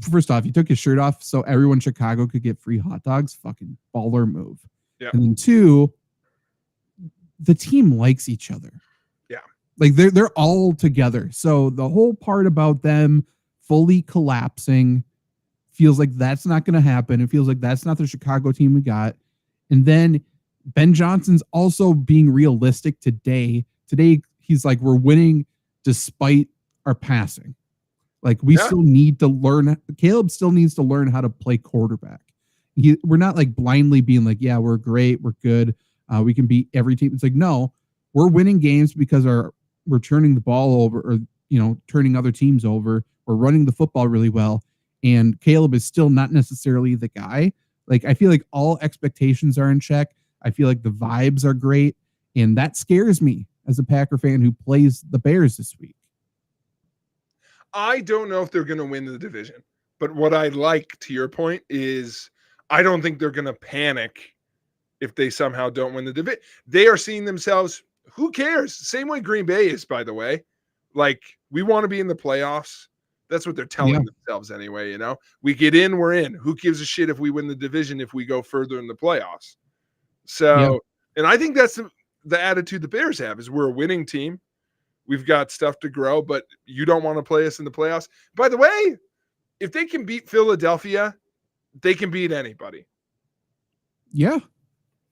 [SPEAKER 1] first off, he took his shirt off so everyone in Chicago could get free hot dogs. Fucking baller move. Yeah. And then two, the team likes each other.
[SPEAKER 2] Yeah.
[SPEAKER 1] Like they're all together. So the whole part about them fully collapsing feels like that's not going to happen. It feels like that's not the Chicago team we got. And then Ben Johnson's also being realistic today. Today, he's like, we're winning despite our passing. Like we still need to learn. Caleb still needs to learn how to play quarterback. We're not like blindly being like, yeah, we're great. We're good. We can beat every team. It's like, no, we're winning games because we're turning the ball over or, turning other teams over. We're running the football really well. And Caleb is still not necessarily the guy. Like, I feel like all expectations are in check. I feel like the vibes are great. And that scares me as a Packer fan who plays the Bears this week.
[SPEAKER 2] I don't know if they're going to win the division, but what I like, to your point, is I don't think they're going to panic if they somehow don't win the division. They are seeing themselves, who cares? Same way Green Bay is, by the way. Like, we want to be in the playoffs. That's what they're telling themselves anyway, We get in, we're in. Who gives a shit if we win the division if we go further in the playoffs? So, and I think that's the attitude the Bears have, is we're a winning team. We've got stuff to grow, but you don't want to play us in the playoffs. By the way, if they can beat Philadelphia, they can beat anybody.
[SPEAKER 1] Yeah.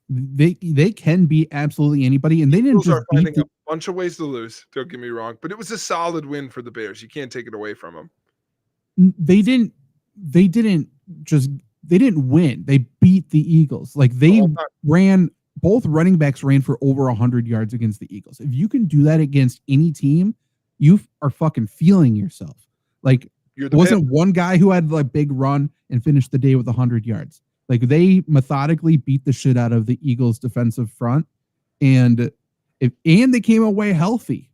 [SPEAKER 1] They can beat absolutely anybody, and they didn't just
[SPEAKER 2] finding a bunch of ways to lose. Don't get me wrong, but it was a solid win for the Bears. You can't take it away from them.
[SPEAKER 1] They didn't win. They beat the Eagles. Like both running backs ran for over 100 yards against the Eagles. If you can do that against any team, you are fucking feeling yourself. Like, wasn't one guy who had a big run and finished the day with 100 yards. Like, they methodically beat the shit out of the Eagles defensive front, and they came away healthy.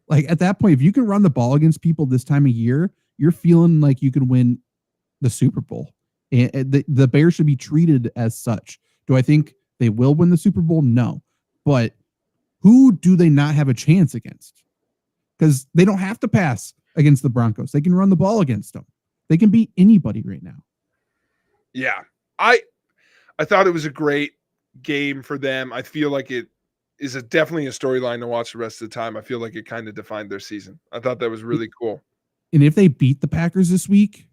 [SPEAKER 1] Like, at that point, if you can run the ball against people this time of year, you're feeling like you can win the Super Bowl. And the Bears should be treated as such. Do I think they will win the Super Bowl? No. But who do they not have a chance against? Because they don't have to pass against the Broncos. They can run the ball against them. They can beat anybody right now.
[SPEAKER 2] Yeah. I thought it was a great game for them. I feel like it is definitely a storyline to watch the rest of the time. I feel like it kind of defined their season. I thought that was really cool.
[SPEAKER 1] And if they beat the Packers this week,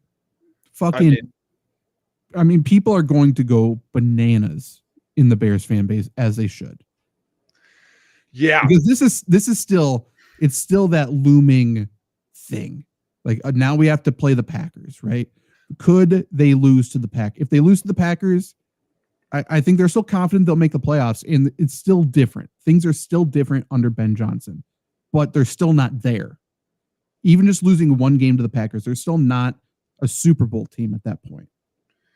[SPEAKER 1] I mean, people are going to go bananas in the Bears fan base, as they should.
[SPEAKER 2] Yeah.
[SPEAKER 1] Because this is still that looming thing. Like now we have to play the Packers, right? Could they lose to the Packers? If they lose to the Packers, I think they're still confident they'll make the playoffs, and it's still different. Things are still different under Ben Johnson, but they're still not there. Even just losing one game to the Packers, they're still not a Super Bowl team at that point,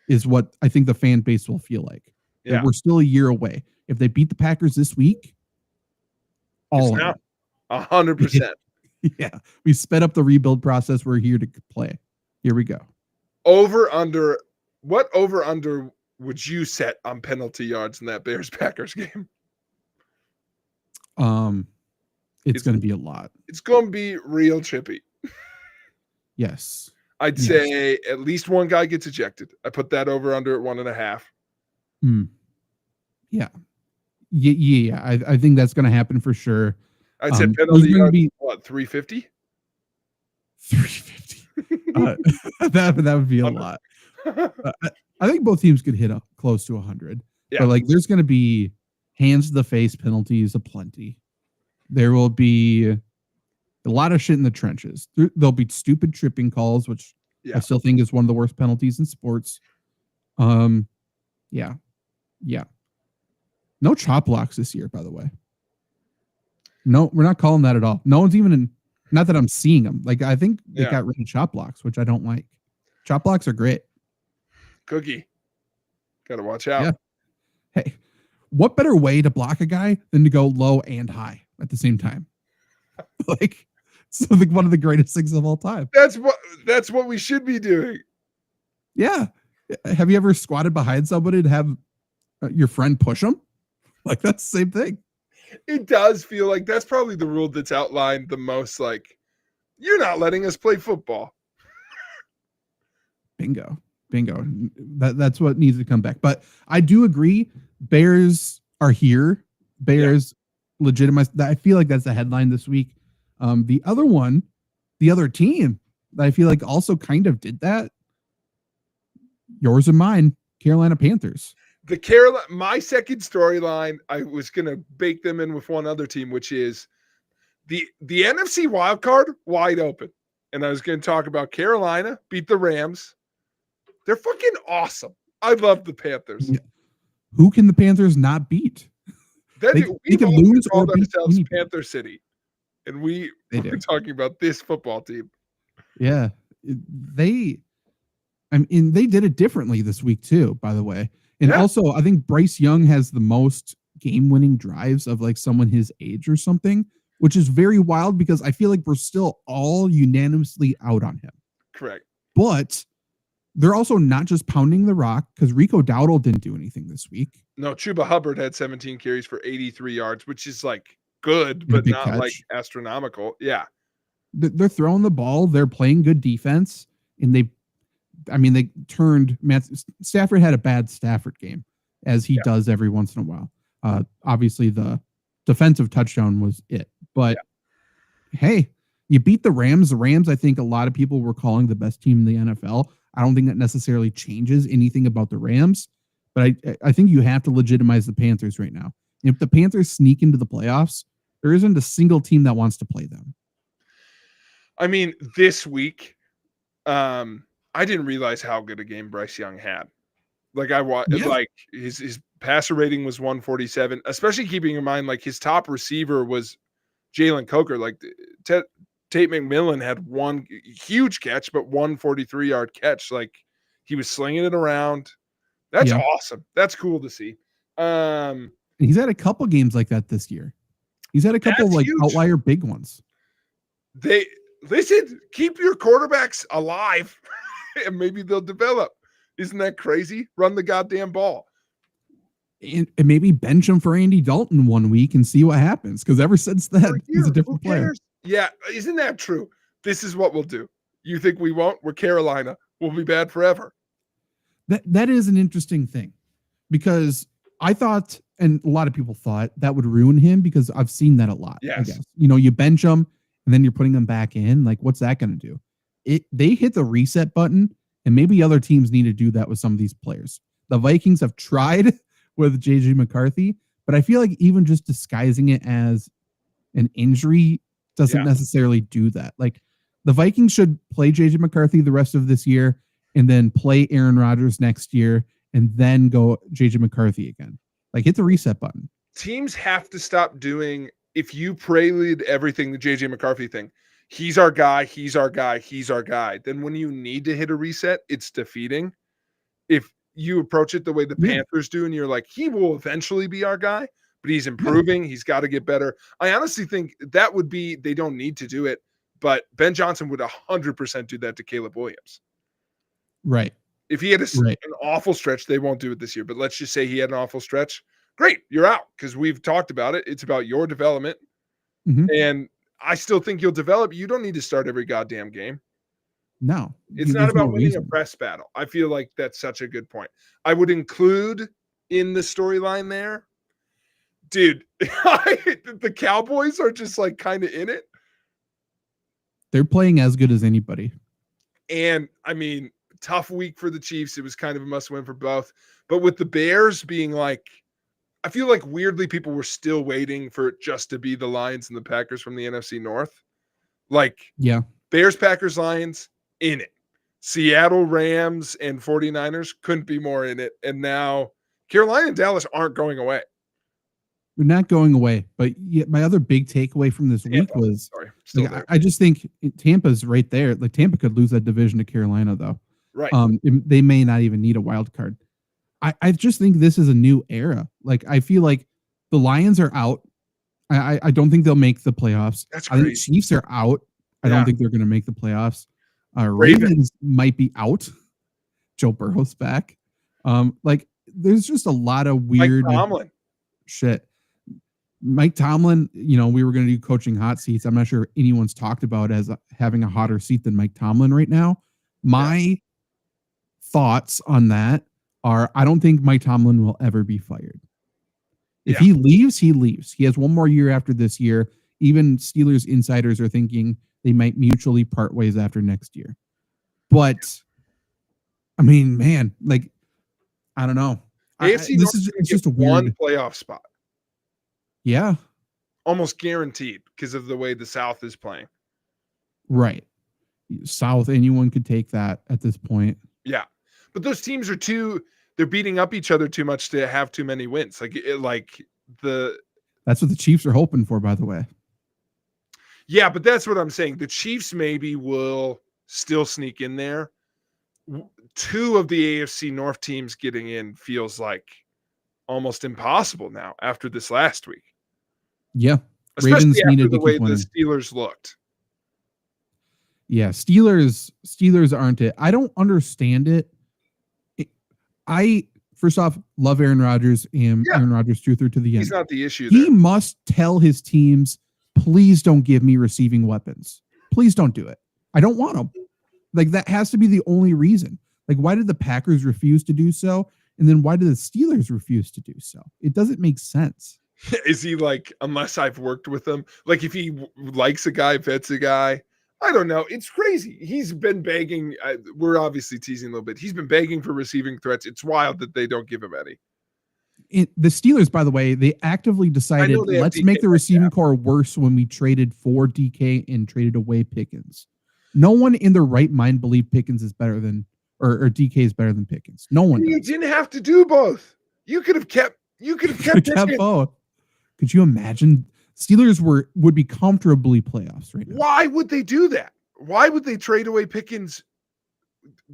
[SPEAKER 1] is what I think the fan base will feel like.
[SPEAKER 2] Yeah.
[SPEAKER 1] We're still a year away. If they beat the Packers this week, all of it.
[SPEAKER 2] 100%.
[SPEAKER 1] Yeah. We sped up the rebuild process. We're here to play. Here we go.
[SPEAKER 2] What over under would you set on penalty yards in that Bears-Packers game?
[SPEAKER 1] It's going to be a lot.
[SPEAKER 2] It's going to be real trippy.
[SPEAKER 1] Yes.
[SPEAKER 2] I'd say at least one guy gets ejected. I put that over under at 1.5.
[SPEAKER 1] Yeah. Yeah. I think that's going to happen for sure.
[SPEAKER 2] I'd say penalty yards, what, 350?
[SPEAKER 1] 350. That would be a lot. I think both teams could hit up close to 100. Yeah. But like, there's going to be hands to the face penalties aplenty. There will be a lot of shit in the trenches. There'll be stupid tripping calls, which I still think is one of the worst penalties in sports. Yeah. No chop blocks this year, by the way. No, we're not calling that at all. No one's even not that I'm seeing them. Like, I think they got rid of chop blocks, which I don't like. Chop blocks are great.
[SPEAKER 2] Cookie. Got to watch out.
[SPEAKER 1] Yeah. Hey, what better way to block a guy than to go low and high at the same time? Like, it's like one of the greatest things of all time.
[SPEAKER 2] That's what we should be doing.
[SPEAKER 1] Yeah. Have you ever squatted behind somebody and have your friend push them? Like, that's the same thing.
[SPEAKER 2] It does feel like that's probably the rule that's outlined the most. Like, you're not letting us play football.
[SPEAKER 1] Bingo. That's what needs to come back. But I do agree. Bears are here. Bears legitimize. I feel like that's the headline this week. The other team that I feel like also kind of did that. Yours and mine, Carolina Panthers.
[SPEAKER 2] My second storyline, I was going to bake them in with one other team, which is the NFC wild card wide open. And I was going to talk about Carolina beat the Rams. They're fucking awesome. I love the Panthers. Yeah.
[SPEAKER 1] Who can the Panthers not beat?
[SPEAKER 2] They can lose or beat ourselves Panther City. And we're talking about this football team.
[SPEAKER 1] Yeah. They did it differently this week too, by the way. And also, I think Bryce Young has the most game-winning drives of like someone his age or something, which is very wild because I feel like we're still all unanimously out on him.
[SPEAKER 2] Correct.
[SPEAKER 1] But they're also not just pounding the rock because Rico Dowdle didn't do anything this week.
[SPEAKER 2] No, Chuba Hubbard had 17 carries for 83 yards, which is like good, but not catch. Like astronomical. Yeah.
[SPEAKER 1] They're throwing the ball. They're playing good defense. And they turned Matt Stafford had a bad Stafford game, as he does every once in a while. Obviously, the defensive touchdown was it. But hey, you beat the Rams. The Rams, I think a lot of people were calling the best team in the NFL. I don't think that necessarily changes anything about the Rams, but I think you have to legitimize the Panthers right now. If the Panthers sneak into the playoffs, there isn't a single team that wants to play them.
[SPEAKER 2] I mean, this week, I didn't realize how good a game Bryce Young had. Like like his passer rating was 147, especially keeping in mind like his top receiver was Jalen Coker. Like Tate McMillan had one huge catch, but 143-yard catch. Like he was slinging it around. That's awesome. That's cool to see.
[SPEAKER 1] He's had a couple games like that this year. He's had a couple of like outlier big ones.
[SPEAKER 2] Keep your quarterbacks alive. And maybe they'll develop. Isn't that crazy? Run the goddamn ball.
[SPEAKER 1] and maybe bench him for Andy Dalton 1 week and see what happens. Because ever since then, he's a different player.
[SPEAKER 2] Yeah, isn't that true? This is what we'll do. You think we won't? We're Carolina. We'll be bad forever.
[SPEAKER 1] That is an interesting thing, because I thought, and a lot of people thought, that would ruin him, because I've seen that a lot.
[SPEAKER 2] Yes.
[SPEAKER 1] I guess. You bench him and then you're putting him back in. Like, what's that going to do? They hit the reset button, and maybe other teams need to do that with some of these players. The Vikings have tried with JJ McCarthy, but I feel like even just disguising it as an injury doesn't necessarily do that. Like, the Vikings should play JJ McCarthy the rest of this year, and then play Aaron Rodgers next year, and then go JJ McCarthy again. Like, hit the reset button.
[SPEAKER 2] Teams have to stop doing, if you prelude everything, the JJ McCarthy thing, he's our guy, he's our guy, he's our guy. Then when you need to hit a reset, it's defeating. If you approach it the way the Panthers do, and you're like, he will eventually be our guy, but he's improving, he's got to get better. I honestly think that would be, they don't need to do it, but Ben Johnson would 100% do that to Caleb Williams.
[SPEAKER 1] Right.
[SPEAKER 2] If he had an awful stretch, they won't do it this year, but let's just say he had an awful stretch. Great, you're out, because we've talked about it. It's about your development. And I still think you'll develop. You don't need to start every goddamn game.
[SPEAKER 1] No.
[SPEAKER 2] It's not about winning a press battle. I feel like that's such a good point. I would include in the storyline there, dude, the Cowboys are just like kind of in it.
[SPEAKER 1] They're playing as good as anybody.
[SPEAKER 2] And I mean, tough week for the Chiefs. It was kind of a must win for both. But with the Bears being like, I feel like weirdly people were still waiting for it just to be the Lions and the Packers from the NFC North. Like, Bears, Packers, Lions in it. Seattle Rams and 49ers couldn't be more in it. And now Carolina and Dallas aren't going away.
[SPEAKER 1] They're not going away. But my other big takeaway from this week was, I just think Tampa's right there. Like, Tampa could lose that division to Carolina, though.
[SPEAKER 2] Right.
[SPEAKER 1] They may not even need a wild card. I just think this is a new era. Like, I feel like the Lions are out. I don't think they'll make the playoffs.
[SPEAKER 2] That's crazy.
[SPEAKER 1] I think Chiefs are out. I don't think they're going to make the playoffs. Ravens might be out. Joe Burrow's back. Like, there's just a lot of weird shit. Mike Tomlin, we were going to do coaching hot seats. I'm not sure anyone's talked about as having a hotter seat than Mike Tomlin right now. My thoughts on that are, I don't think Mike Tomlin will ever be fired. If he leaves, he leaves. He has one more year after this year. Even Steelers insiders are thinking they might mutually part ways after next year. But, I mean, man, like, I don't know.
[SPEAKER 2] This is just a weird playoff spot.
[SPEAKER 1] Yeah.
[SPEAKER 2] Almost guaranteed because of the way the South is playing.
[SPEAKER 1] Right. South, anyone could take that at this point.
[SPEAKER 2] Yeah. But those teams are they're beating up each other too much to have too many wins. That's
[SPEAKER 1] what the Chiefs are hoping for, by the way.
[SPEAKER 2] Yeah, but that's what I'm saying. The Chiefs maybe will still sneak in there. Two of the AFC North teams getting in feels like almost impossible now after this last week.
[SPEAKER 1] Yeah.
[SPEAKER 2] Especially Ravens after the way the Steelers looked.
[SPEAKER 1] Yeah, Steelers aren't it. I don't understand it. I, first off, love Aaron Rodgers, and Aaron Rodgers truther to the end.
[SPEAKER 2] He's not the issue
[SPEAKER 1] there. He must tell his teams, please don't give me receiving weapons. Please don't do it. I don't want them. Like, that has to be the only reason. Like, why did the Packers refuse to do so? And then why did the Steelers refuse to do so? It doesn't make sense.
[SPEAKER 2] Is he like, unless I've worked with him, like if he likes a guy, vets a guy, I don't know. It's crazy. He's been begging. We're obviously teasing a little bit. He's been begging for receiving threats. It's wild that they don't give him any.
[SPEAKER 1] The Steelers, by the way, they actively decided, let's make the receiving core worse when we traded for DK and traded away Pickens. No one in their right mind believed Pickens is better than, or DK is better than Pickens. No one.
[SPEAKER 2] You didn't have to do both. You could have kept
[SPEAKER 1] both. Could you imagine? Steelers would be comfortably playoffs right now.
[SPEAKER 2] Why would they do that? Why would they trade away Pickens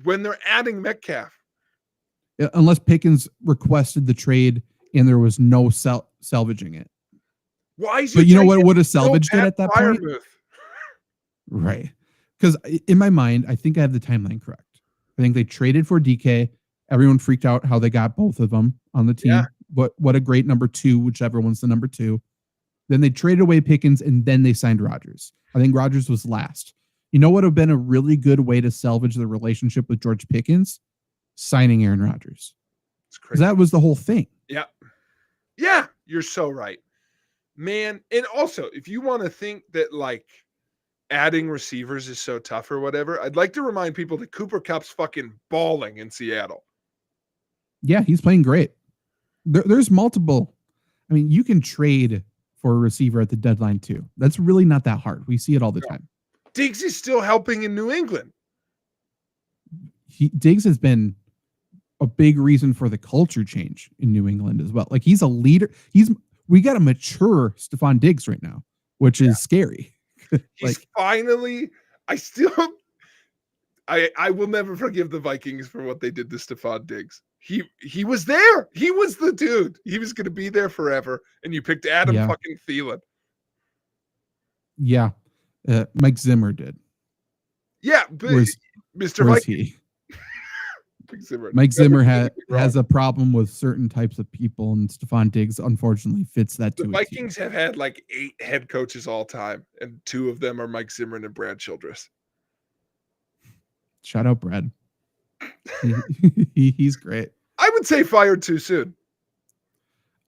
[SPEAKER 2] when they're adding Metcalf?
[SPEAKER 1] Unless Pickens requested the trade and there was no salvaging it.
[SPEAKER 2] Why is
[SPEAKER 1] But you know what would have salvaged it at that point? Right. Because in my mind, I think I have the timeline correct. I think they traded for DK. Everyone freaked out how they got both of them on the team. what a great number 2, whichever one's the number 2. Then they traded away Pickens, and then they signed Rodgers. I think Rodgers was last. You know what would have been a really good way to salvage the relationship with George Pickens? Signing Aaron Rodgers. Because that was the whole thing.
[SPEAKER 2] Yeah. Yeah, you're so right. Man, and also, if you want to think that, like, adding receivers is so tough or whatever, I'd like to remind people that Cooper Kupp's fucking balling in Seattle.
[SPEAKER 1] Yeah, he's playing great. There's multiple. I mean, you can trade for a receiver at the deadline too. That's really not that hard. We see it all the time.
[SPEAKER 2] Diggs is still helping in New England.
[SPEAKER 1] Diggs has been a big reason for the culture change in New England as well. Like, he's a leader. We got a mature Stephon Diggs right now, which is scary.
[SPEAKER 2] He's finally, I will never forgive the Vikings for what they did to Stephon Diggs. He was there. He was the dude. He was going to be there forever. And you picked Adam fucking Thielen.
[SPEAKER 1] Yeah. Mike Zimmer did.
[SPEAKER 2] Yeah. But Mr. Viking.
[SPEAKER 1] Mike Zimmer has a problem with certain types of people, and Stephon Diggs unfortunately fits that too.
[SPEAKER 2] The Vikings have had like 8 head coaches all time, and 2 of them are Mike Zimmer and Brad Childress.
[SPEAKER 1] Shout out Brad. He's great.
[SPEAKER 2] I would say fired too soon.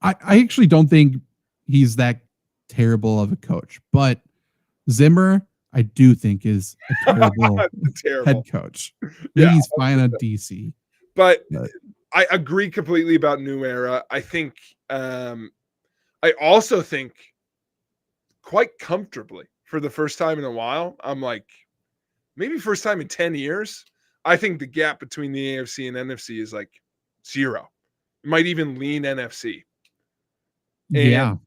[SPEAKER 1] I actually don't think he's that terrible of a coach, but Zimmer, I do think, is a terrible head coach. Maybe he's fine on DC.
[SPEAKER 2] But I agree completely about New Era. I think I also think quite comfortably for the first time in a while, I'm like, maybe first time in 10 years, I think the gap between the AFC and NFC is like 0. It might even lean NFC. And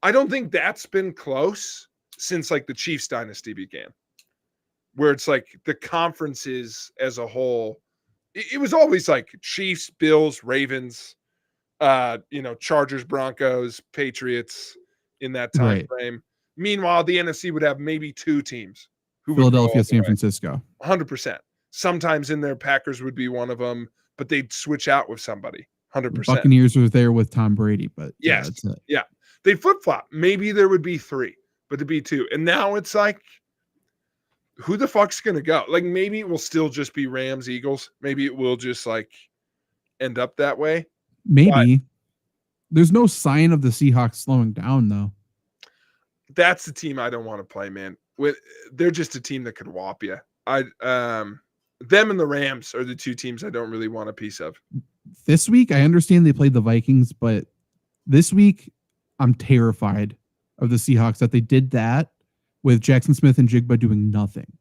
[SPEAKER 2] I don't think that's been close since like the Chiefs dynasty began, where it's like the conferences as a whole, it was always like Chiefs, Bills, Ravens, Chargers, Broncos, Patriots in that time frame. Meanwhile, the NFC would have maybe 2 teams.
[SPEAKER 1] Philadelphia, San Francisco.
[SPEAKER 2] 100%. Sometimes in there, Packers would be one of them, but they'd switch out with somebody. 100%.
[SPEAKER 1] Buccaneers were there with Tom Brady, but
[SPEAKER 2] yes, they flip-flop. Maybe there would be 3. But to be 2. And now it's like, who the fuck's going to go? Like, maybe it will still just be Rams, Eagles. Maybe it will just like end up that way.
[SPEAKER 1] Maybe. But there's no sign of the Seahawks slowing down, though.
[SPEAKER 2] That's the team I don't want to play, man. They're just a team that could whop you. Them and the Rams are the 2 teams I don't really want a piece of.
[SPEAKER 1] This week, I understand they played the Vikings, but this week, I'm terrified of the Seahawks that they did that with Jackson Smith and Jigba doing nothing.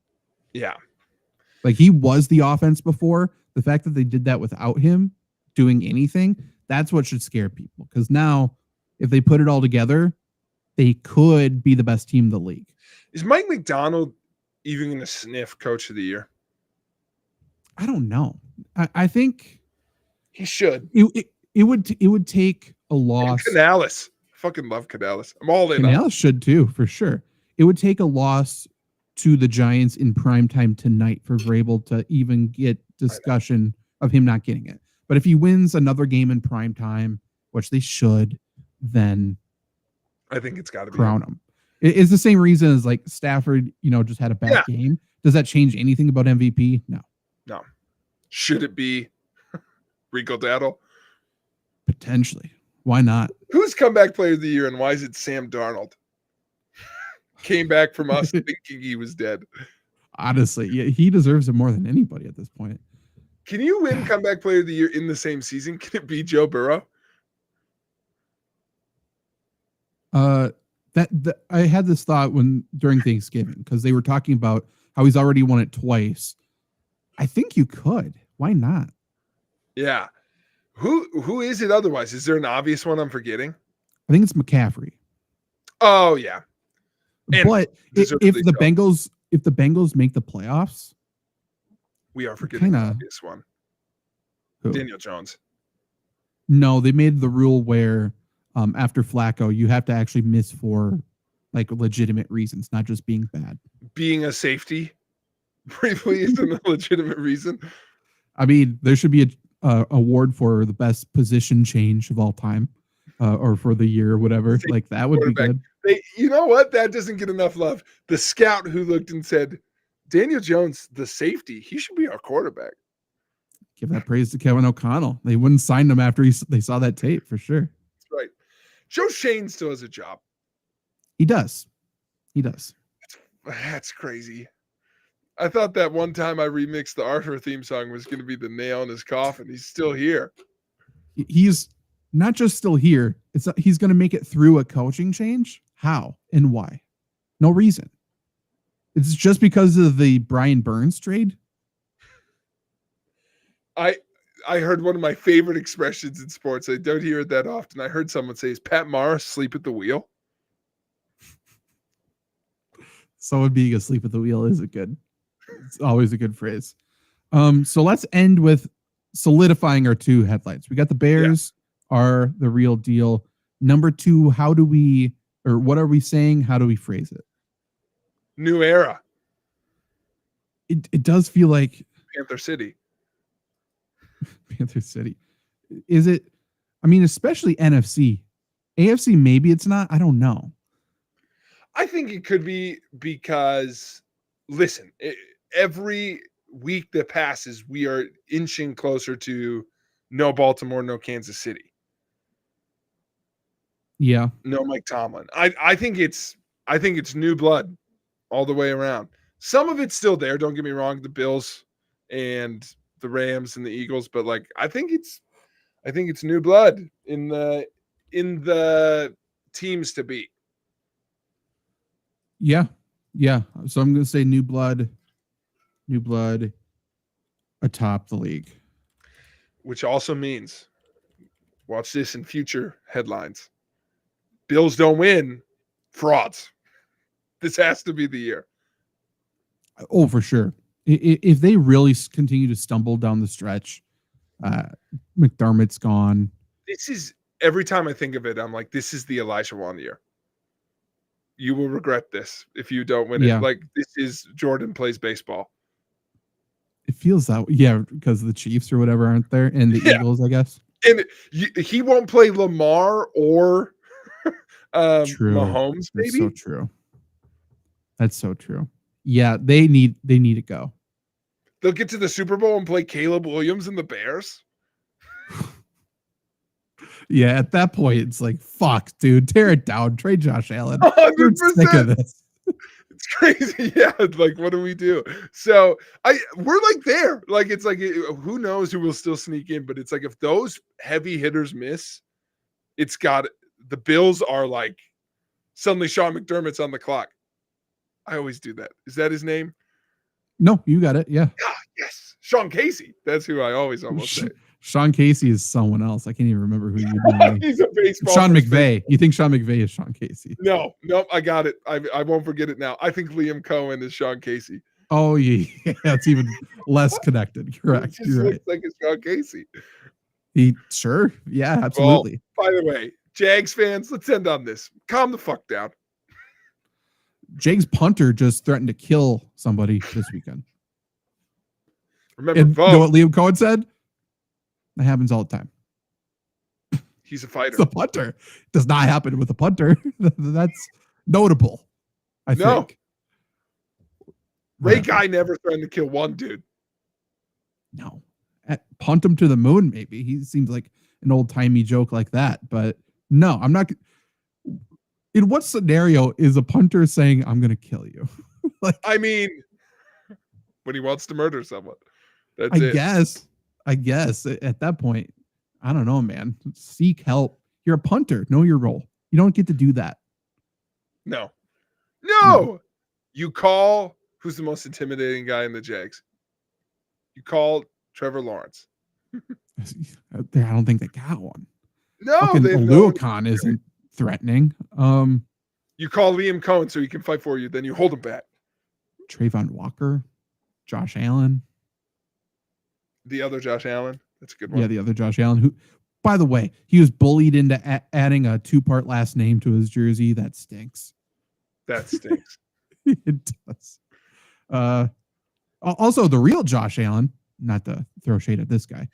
[SPEAKER 2] Yeah.
[SPEAKER 1] Like, he was the offense before. The fact that they did that without him doing anything, that's what should scare people. Because now, if they put it all together, they could be the best team in the league.
[SPEAKER 2] Is Mike McDonald even going to sniff Coach of the Year?
[SPEAKER 1] I don't know. I think
[SPEAKER 2] he should.
[SPEAKER 1] It would take a loss.
[SPEAKER 2] And Canales. Fucking love Canales. I'm all in.
[SPEAKER 1] Canales should too, for sure. It would take a loss to the Giants in primetime tonight for Vrabel to even get discussion of him not getting it. But if he wins another game in primetime, which they should, then
[SPEAKER 2] I think it's got to be
[SPEAKER 1] crown him. It's the same reason as like Stafford, just had a bad game. Does that change anything about MVP? No.
[SPEAKER 2] Should it be Rico Dowdle?
[SPEAKER 1] Potentially. Why not?
[SPEAKER 2] Who's comeback player of the year, and why is it Sam Darnold? Came back from us thinking he was dead.
[SPEAKER 1] Honestly, yeah, he deserves it more than anybody at this point.
[SPEAKER 2] Can you win comeback player of the year in the same season? Can it be Joe Burrow?
[SPEAKER 1] I had this thought during Thanksgiving, because they were talking about how he's already won it twice. I think you could. Why not?
[SPEAKER 2] Yeah. Who is it otherwise? Is there an obvious one I'm forgetting?
[SPEAKER 1] I think it's McCaffrey.
[SPEAKER 2] Oh yeah.
[SPEAKER 1] But if the Bengals make the playoffs,
[SPEAKER 2] we are forgetting the obvious one.
[SPEAKER 1] Who?
[SPEAKER 2] Daniel Jones.
[SPEAKER 1] No, they made the rule where after Flacco, you have to actually miss for like legitimate reasons, not just being bad.
[SPEAKER 2] Being a safety briefly isn't a legitimate reason.
[SPEAKER 1] I mean, there should be a award for the best position change of all time. or for the year or whatever. Like that would be good.
[SPEAKER 2] You know what? That doesn't get enough love. The scout who looked and said, Daniel Jones, the safety, he should be our quarterback.
[SPEAKER 1] Give that praise to Kevin O'Connell. They wouldn't sign him after they saw that tape for sure.
[SPEAKER 2] That's right. Joe Shane still has a job.
[SPEAKER 1] He does.
[SPEAKER 2] That's crazy. I thought that one time I remixed the Arthur theme song was going to be the nail in his coffin. He's still here.
[SPEAKER 1] He's not just still here. He's going to make it through a coaching change. How and why? No reason. It's just because of the Brian Burns trade.
[SPEAKER 2] I heard one of my favorite expressions in sports. I don't hear it that often. I heard someone say, "Is Pat Morris asleep at the wheel?"
[SPEAKER 1] Someone being asleep at the wheel is it's always a good phrase. So let's end with solidifying our two headlines. We got the Bears are the real deal. Number two, what are we saying? How do we phrase it?
[SPEAKER 2] New era.
[SPEAKER 1] It does feel like
[SPEAKER 2] Panther City.
[SPEAKER 1] Panther City. Is it? I mean, especially NFC. AFC, maybe it's not. I don't know.
[SPEAKER 2] I think it could be because, listen, every week that passes, we are inching closer to no Baltimore, no Kansas City.
[SPEAKER 1] Yeah.
[SPEAKER 2] No Mike Tomlin. I think it's new blood all the way around. Some of it's still there. Don't get me wrong. The Bills and the Rams and the Eagles, but like I think it's new blood in the teams to beat.
[SPEAKER 1] Yeah. So I'm going to say new blood atop the league.
[SPEAKER 2] Which also means, watch this in future headlines. Bills don't win, frauds. This has to be the year.
[SPEAKER 1] Oh, for sure. If they really continue to stumble down the stretch, McDermott's gone.
[SPEAKER 2] This is, every time I think of it, I'm like, this is the Elijah Wan year. You will regret this if you don't win it. Like, this is Jordan plays baseball.
[SPEAKER 1] It feels that way. Yeah, because the Chiefs or whatever aren't there, and the Eagles, I guess.
[SPEAKER 2] And he won't play Lamar or Mahomes, maybe.
[SPEAKER 1] That's so true. That's so true. Yeah, they need to go.
[SPEAKER 2] They'll get to the Super Bowl and play Caleb Williams and the Bears.
[SPEAKER 1] Yeah, at that point, it's like, fuck, dude, tear it down. Trade Josh Allen.
[SPEAKER 2] 100%.
[SPEAKER 1] We're sick of this.
[SPEAKER 2] It's crazy. Yeah. Like, what do we do? So we're like there. Like, it's like, who knows who will still sneak in, but it's like, if those heavy hitters miss, the Bills are like, suddenly Sean McDermott's on the clock. I always do that. Is that his name?
[SPEAKER 1] No, you got it. Yeah.
[SPEAKER 2] Yes. Sean Casey. That's who I always almost say.
[SPEAKER 1] Sean Casey is someone else. I can't even remember who you mean.
[SPEAKER 2] He's a baseball.
[SPEAKER 1] Sean McVay. You think Sean McVay is Sean Casey?
[SPEAKER 2] No, I got it. I won't forget it now. I think Liam Cohen is Sean Casey.
[SPEAKER 1] Oh, yeah. That's even less connected. Correct.
[SPEAKER 2] He just looks like a Sean Casey.
[SPEAKER 1] Sure. Yeah, absolutely.
[SPEAKER 2] Well, by the way, Jags fans, let's end on this. Calm the fuck down.
[SPEAKER 1] Jags punter just threatened to kill somebody this weekend.
[SPEAKER 2] Remember,
[SPEAKER 1] you know what Liam Cohen said? That happens all the time.
[SPEAKER 2] He's a fighter.
[SPEAKER 1] It's a punter. It does not happen with a punter. That's notable, I think.
[SPEAKER 2] Ray Guy never threatened to kill one dude.
[SPEAKER 1] No. Punt him to the moon, maybe. He seems like an old-timey joke like that. But no, I'm not. In what scenario is a punter saying, I'm going to kill you?
[SPEAKER 2] I mean, when he wants to murder someone. That's
[SPEAKER 1] it. I guess at that point, I don't know, man. Seek help. You're a punter. Know your role. You don't get to do that.
[SPEAKER 2] No. You call, who's the most intimidating guy in the Jags? You call Trevor Lawrence.
[SPEAKER 1] I don't think they got one.
[SPEAKER 2] No,
[SPEAKER 1] Luakon isn't threatening.
[SPEAKER 2] You call Liam Cohen so he can fight for you, then you hold him back.
[SPEAKER 1] Trayvon Walker, Josh Allen.
[SPEAKER 2] The other Josh Allen. That's a good one.
[SPEAKER 1] Yeah, the other Josh Allen, who, by the way, he was bullied into adding a 2-part last name to his jersey. That stinks. It does. Also, the real Josh Allen, not to throw shade at this guy,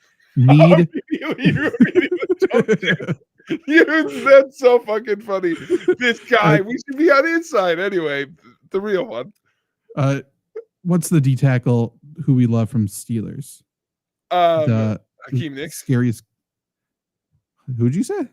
[SPEAKER 2] That's so fucking funny. This guy, we should be on inside anyway. The real one.
[SPEAKER 1] What's the D tackle who we love from Steelers? The
[SPEAKER 2] Hakeem Nicks.
[SPEAKER 1] Scariest. Who'd you say? Did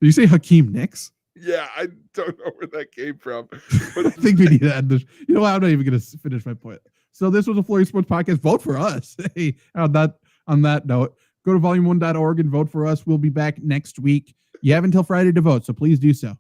[SPEAKER 1] you say Hakeem Nicks?
[SPEAKER 2] Yeah, I don't know where that came from.
[SPEAKER 1] But I think we need to end this. You know what? I'm not even going to finish my point. So this was a Flurry Sports Podcast. Vote for us. Hey, on that note, go to volume1.org and vote for us. We'll be back next week. You have until Friday to vote, so please do so.